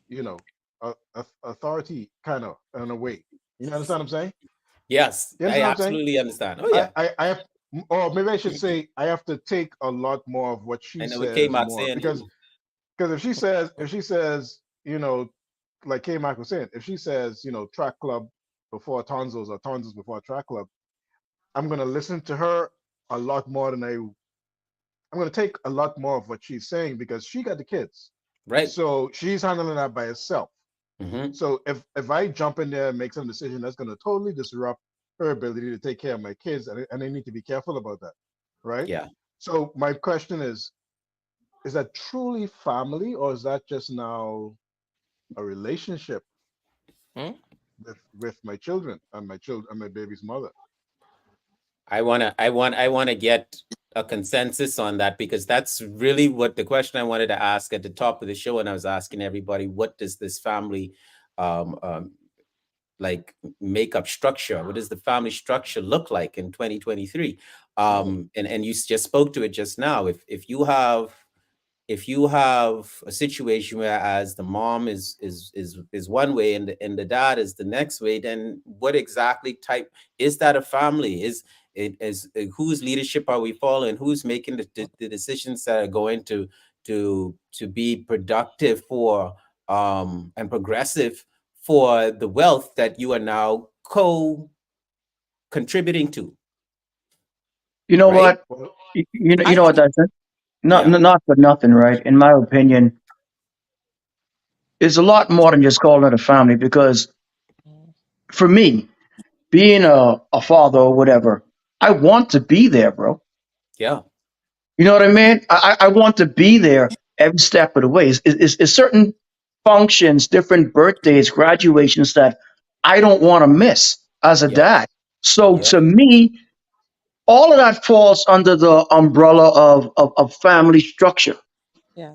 you know, authority kind of in a way. You understand what I'm saying? yes, You I understand what I'm saying? absolutely understand. Oh I, yeah, I, I have, or maybe I should say, I have to take a lot more of what she I know what K says Mac more saying because too. if she says, like K Mac was saying, if she says, track club before Tonzos or Tonzos before track club, I'm gonna listen to her a lot more than I'm gonna take a lot more of what she's saying because she got the kids, Right. so she's handling that by herself. Hmm. So if I jump in there and make some decision, that's gonna totally disrupt her ability to take care of my kids, and I need to be careful about that, right? Yeah. So my question is that truly family, or is that just now a relationship Hmm? with my children and my baby's mother? I wanna get a consensus on that because that's really what the question I wanted to ask at the top of the show, and I was asking everybody, what does this family um, um, like makeup structure? What does the family structure look like in 2023? And you just spoke to it just now. If you have a situation where as the mom is one way and the dad is the next way, then what exactly type is that a family? Whose leadership are we following? Who's making the decisions that are going to be productive for and progressive for the wealth that you are now contributing to, You know right? what? Well, You I know what that's it? Not Yeah. not for nothing, right? In my opinion, it's a lot more than just calling it a family because for me, being a father or whatever, I want to be there, bro. Yeah. You know what I mean? I want to be there every step of the way. It's certain functions, different birthdays, graduations that I don't want to miss as a Yeah. dad. So Yeah. to me, all of that falls under the umbrella of family structure.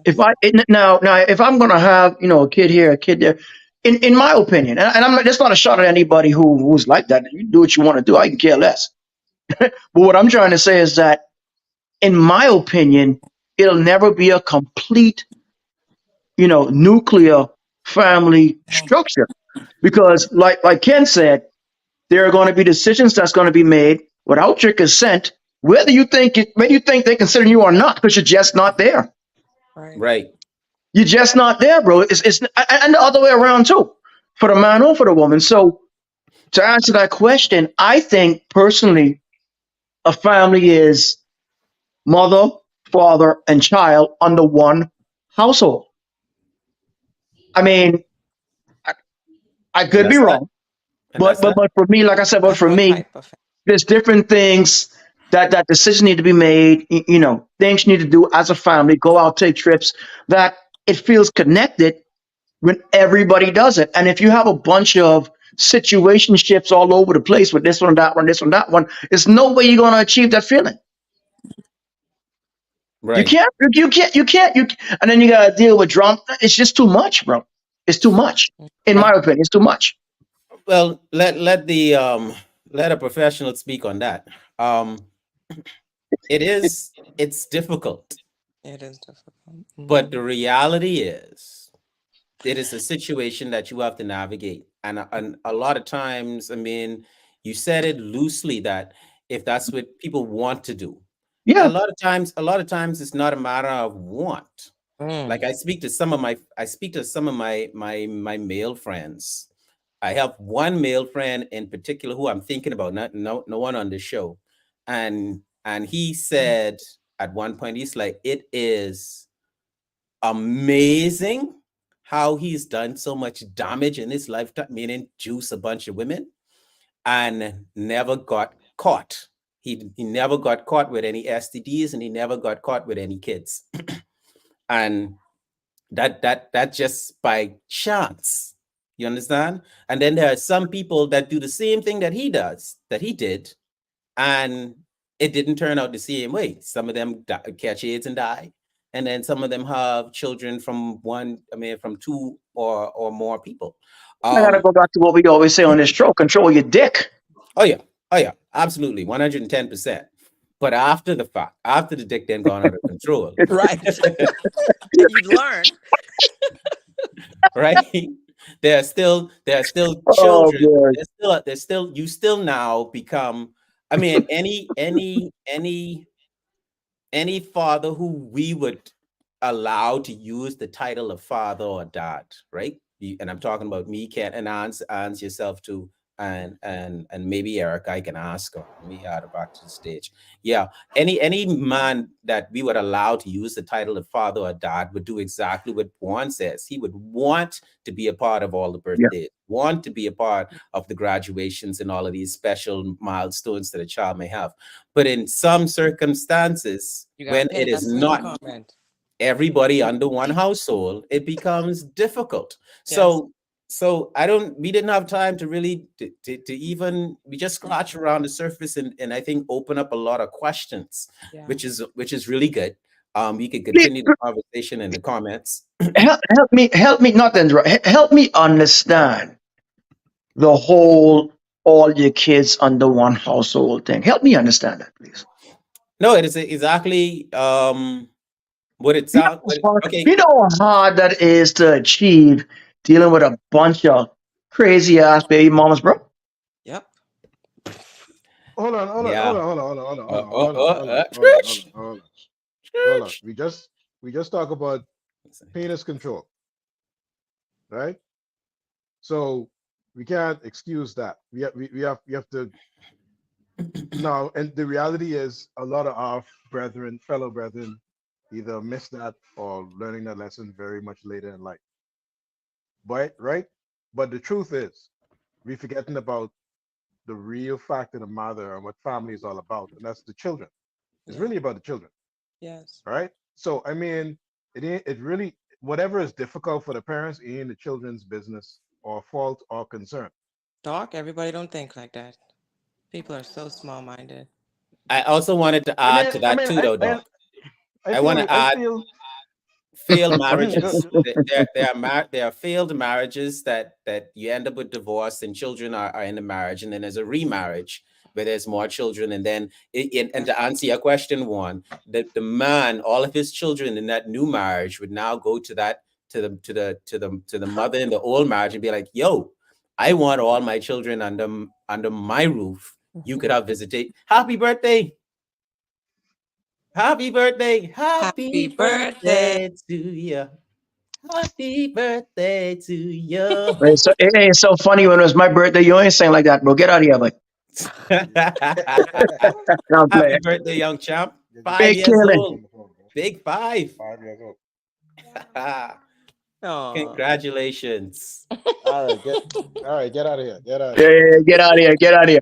If Yes. I now if I'm gonna have a kid here, a kid there, in my opinion, and I'm not, that's not a shot at anybody who's like that. You do what you want to do. I can care less. But what I'm trying to say is that, in my opinion, it'll never be a complete, nuclear family structure because, like Ken said, there are going to be decisions that's going to be made without your consent, whether you think they consider you or not, because you're just not there. Right. Right. You're just not there, bro. It's and the other way around too, for the man or for the woman. So to answer that question, I think personally, a family is mother, father, and child under one household. I mean, I, I And could be that's that. wrong, And but that's but that. but for me, like I said, but That's for what me, type of there's different things that decisions need to be made. Things you need to do as a family. Go out, take trips. That it feels connected when everybody does it. And if you have a bunch of situationships all over the place with this one, that one, this one, that one, there's no way you're going to achieve that feeling. You Right. can't, and then you got to deal with drama. It's just too much, bro. It's too much. In my Uh, opinion, it's too much. well, let a professional speak on that. Um, it's difficult, it is difficult. but the reality is it is a situation that you have to navigate. And a lot of times, I mean, you said it loosely that if that's what people want to do, Yeah, a lot of times it's not a matter of want. Mm. Like I speak to some of my male friends. I have one male friend in particular who I'm thinking about, not no one on the show. And he said at one point, he's like, it is amazing how he's done so much damage in his lifetime, meaning juice a bunch of women, and never got caught. He never got caught with any STDs, and he never got caught with any kids. And that just by chance. You understand? And then there are some people that do the same thing that he did, and it didn't turn out the same way. Some of them catch AIDS and die, and then some of them have children from from two or more people. I got to Um, go back to what we always say on this show: control your dick. oh yeah, oh yeah, absolutely, 110%. But after the fact, after the dick then gone out of control, Right. And you learn. right? There are still Oh, children. boy. There's still you still now become. I mean, any father who we would allow to use the title of father or dad, right? And I'm talking about me, Ken, and answer yourself too, and maybe Eric, I can ask her. Let me add her back to the stage. Yeah, any man that we would allow to use the title of father or dad would do exactly what Juan says. He would want to be a part of all the Yeah. birthdays, want to be a part of the graduations and all of these special milestones that a child may have. But in some circumstances, You got to when pin it is that same not comment. everybody under one household, it becomes difficult. Yes. So I don't we didn't have time to really to even we just scratch around the surface and I think open up a lot of questions, Yeah. which is really good. We could Please, continue the conversation in the comments. help me, not to interrupt. Help me understand the whole all your kids under one household thing. Help me understand that, please. No, it is exactly what it You sounds. know, how hard, Okay, you know how hard that is to achieve dealing with a bunch of crazy ass baby mamas, bro. Yep. Hold on, hold on, hold yeah. on, hold on, hold on, hold on, Uh, hold uh, on, hold on, uh, hold on, hold on, hold on, church, hold on. Hold on. church. We just talk about penis control, right? So we can't excuse that. We have to now. And the reality is, a lot of our brethren, fellow brethren, either miss that or learning that lesson very much later in life. But right? But the truth is, we're forgetting about the real fact of the matter and what family is all about, and that's the children. It's Yeah. really about the children, Yes. right? So I mean, it really whatever is difficult for the parents it ain't the children's business or fault or concern. Doc, everybody don't think like that. People are so small minded. I also wanted to I add mean, to I that mean, too, though, Doc. I I want feel, to I add feel. failed Go ahead. Go. marriages. There are failed marriages that you end up with divorce and children are in the marriage, and then there's a remarriage where there's more children, and then and to answer your question, one, the man, all of his children in that new marriage would now go to that to the mother in the old marriage and be like, "Yo, I want all my children under my roof. You could have visited. Happy birthday, happy birthday, Happy happy birthday. birthday to you." Happy birthday to you. It's so funny when it was my birthday. You ain't saying like that, bro. Get out of here, like. I'm Happy playing. birthday, young champ. Yeah, just Five Big put years your killing. hands old. on the phone, bro. Big five. 5 years old. Oh. Congratulations. All right, get out of here. Get out of Yeah, here. yeah, yeah, get out of here. Get out of here.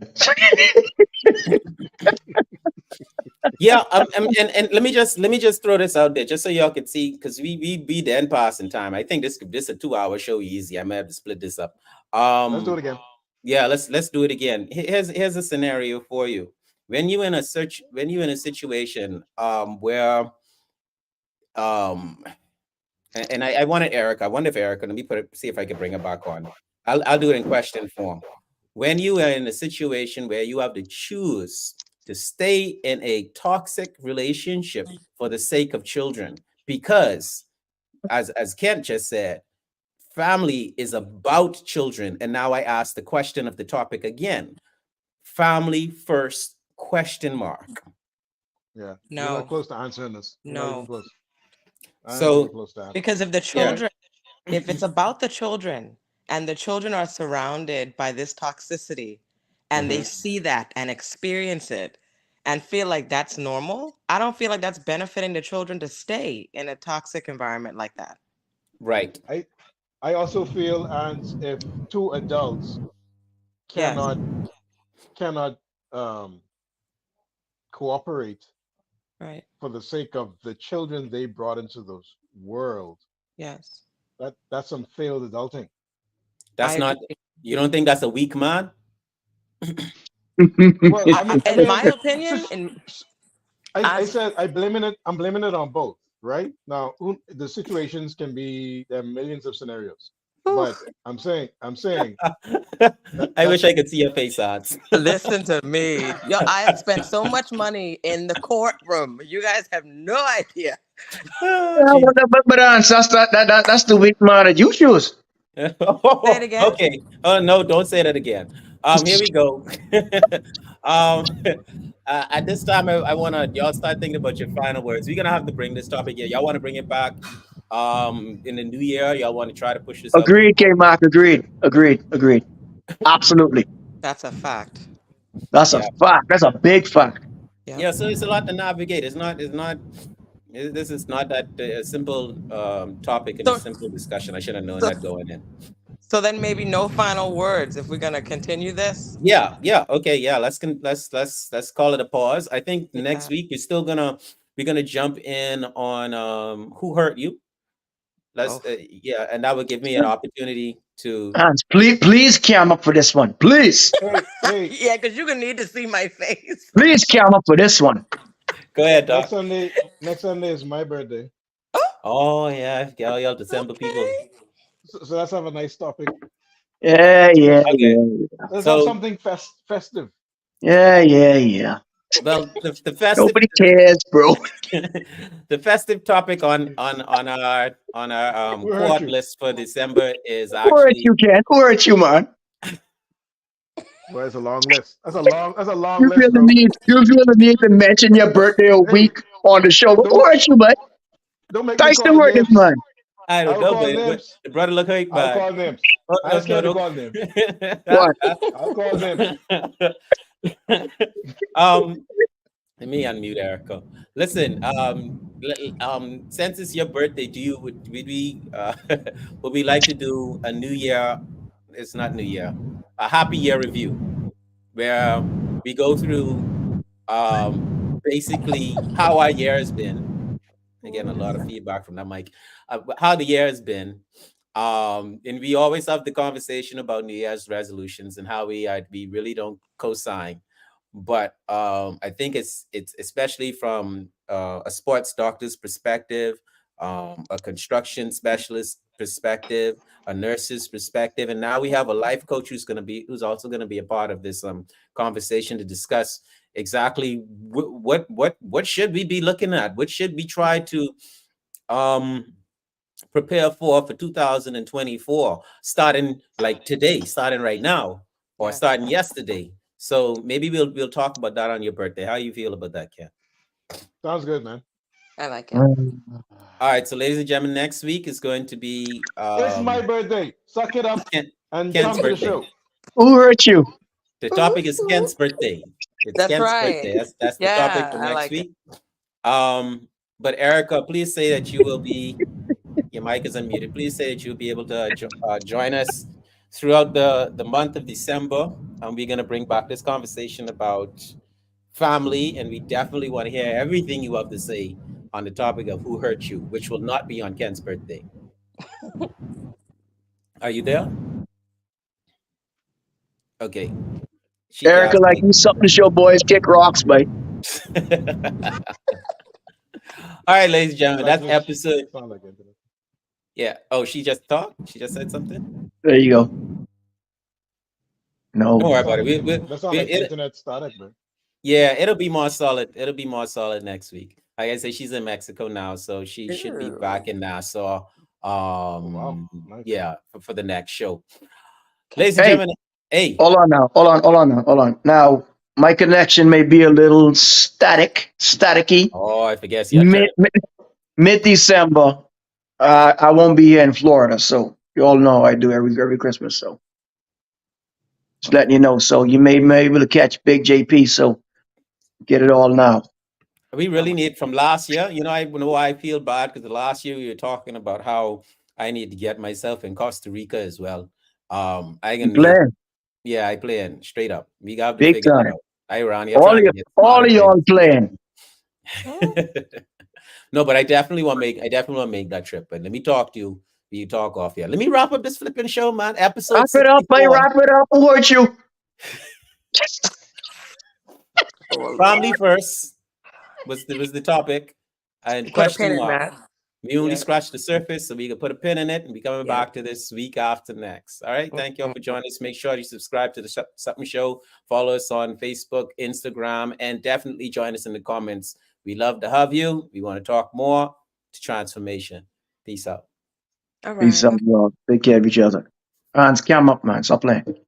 Yeah, and let me just throw this out there just so y'all can see because we then passing time. I think this a 2 hour show easy. I might have to split this up. Let's do it Um again. yeah, let's do it again. Here's a scenario for you. When you're in a situation where um and I wanted Erica. I wonder if Erica, let me see if I can bring her back on. I'll do it in question form. When you are in a situation where you have to choose to stay in a toxic relationship for the sake of children, because as Kent just said, family is about children. And now I ask the question of the topic again. Family first question mark. Yeah, we're not No, close to answering this. We're not even no. close. I'm not even So close to answering. Because if the yeah, children, if it's about the children and the children are surrounded by this toxicity and they mhm, see that and experience it and feel like that's normal, I don't feel like that's benefiting the children to stay in a toxic environment like that. right. I I also feel as if two adults Yes, cannot um cooperate right. for the sake of the children they brought into the world. Yes. That's some failed adulting. I That's not, agree. you don't think that's a weak man? Well, I In my mean, opinion, sis- in I as said I'm blaming it on both, right? Now, the situations can be there are millions of scenarios, whew, but I'm saying I wish that's I could see your face, odds. listen to me. Yo, I have spent so much money in the courtroom. You guys have no idea. Oh, Yeah, geez. but that's the weak man that you choose. Say it again. Okay. Oh no, don't say that again. Here we go. um, at this time, I want to y'all start thinking about your final words. We're gonna have to bring this topic here. Y'all want to bring it back in the new year? Y'all want to try to push this out? Agreed, K Mark. Agreed. Agreed. Agreed. Absolutely. That's a fact. That's a Yeah, fact. That's a big fact. Yep. yeah. So it's a lot to navigate. This is not that simple topic and a So, simple discussion. I should have known so, that going in. so then maybe no final words if we're gonna continue this. Yeah, yeah, okay, yeah. Let's call it a pause. I think next Yeah. week we're gonna jump in on who hurt you. Oh, Yeah, and that would give me an opportunity to Hans, please cam up for this one. Please. hey, yeah, because you're gonna need to see my face. Please cam up for this one. go ahead, next Doc. Sunday next Sunday is my birthday, Oh yeah, y'all December people. Okay. so let's have a nice topic. Yeah, yeah, Okay, yeah. Let's have so something festive. Yeah, yeah, yeah. well the festive Nobody cares, bro. the festive topic on our Who hurt quad you? list for December is Who hurt actually you, Ken? Who hurt you, man? Well, it's a long list. That's a long You feel list, the bro. need. You feel the need to mention your birthday a Hey, week on the show. But who don't hurt you, man? don't make me Thanks to call word this names. man. I don't I'll know, call but names. the brother look like I'll bad. call names. Oh, I no, ain't scared to no, call names. What? I'll call names. um, let me unmute Erica. Listen, since it's your birthday, would we would we like to do a New Year? It's not New Year, a Happy Year review where we go through basically how our year has been. Again, a lot of feedback from that mic. How the year has been. And we always have the conversation about New Year's resolutions and how we really don't co-sign but I think it's especially from a sports doctor's perspective, a construction specialist perspective, a nurse's perspective, and now we have a life coach who's also going to be a part of this conversation to discuss exactly what should we be looking at, what should we try to um prepare for 2024, starting like today, starting right now, or Yes. starting yesterday. So maybe we'll talk about that on your birthday. How you feel about that, Ken? Sounds good, man. I like it. Mm. All right, so ladies and gentlemen, next week is going to be It's my birthday. Suck it up Ken, and Ken's come to the birthday. show. Who hurt you? The Ooh, topic is ooh. Ken's birthday. It's That's Ken's right. birthday. That's the topic Yeah, for I next like it. week. But Erica, please say that you will be. Your mic is unmuted. Please say that you'll be able to join us throughout the month of December. And we're going to bring back this conversation about family. And we definitely want to hear everything you have to say on the topic of who hurt you, which will not be on Ken's birthday. Are you there? Okay. She Erica, gasped like like. you something to show boys kick rocks, mate. All right, ladies and gentlemen, Like that's this episode. sound like internet. Yeah. Oh, she just talked? She just said something? There you go. Don't No. worry about it. That sound like internet static, man. Yeah, it'll be more solid. It'll be more solid next week. Like I say, she's in Mexico now, so she should be back Ooh. in Nassau. Oh wow, nice. Yeah, for the next show. Okay. Ladies and Hey, gentlemen, hey. hold on now. Hold on. Now, my connection may be a little staticky. Oh, I forget your turn. Mid December, I won't be here in Florida, so you all know I do every Christmas. So just letting you know. So you may be able to catch Big JP. So get it all now. We really need from last year. You know, I know why I feel bad because the last year we were talking about how I need to get myself in Costa Rica as well. I You gonna need. playing Yeah, I playing straight up. We got to big figure it time. out. I around here trying to get All smarter of players. y'all playing. Oh, No, but I definitely want to make that trip. But let me talk to you. You talk off here. Let me wrap up this flipping show, man. Episode Wrap it up, mate. 64. Wrap it up. Who hurt you? oh Family Lord. first was the topic. And Put a pin question in mark. that. We only Yeah. scratched the surface, so we can put a pin in it and be coming Yeah. back to this week after next. All right. Thank you all Mhm. for joining us. Make sure you subscribe to the Sup'm Show. Follow us on Facebook, Instagram, and definitely join us in the comments. We love to have you. We want to talk more to transformation. Peace out. All Peace right. out, y'all. Take care of each other. Hans, come up, man. Stop playing.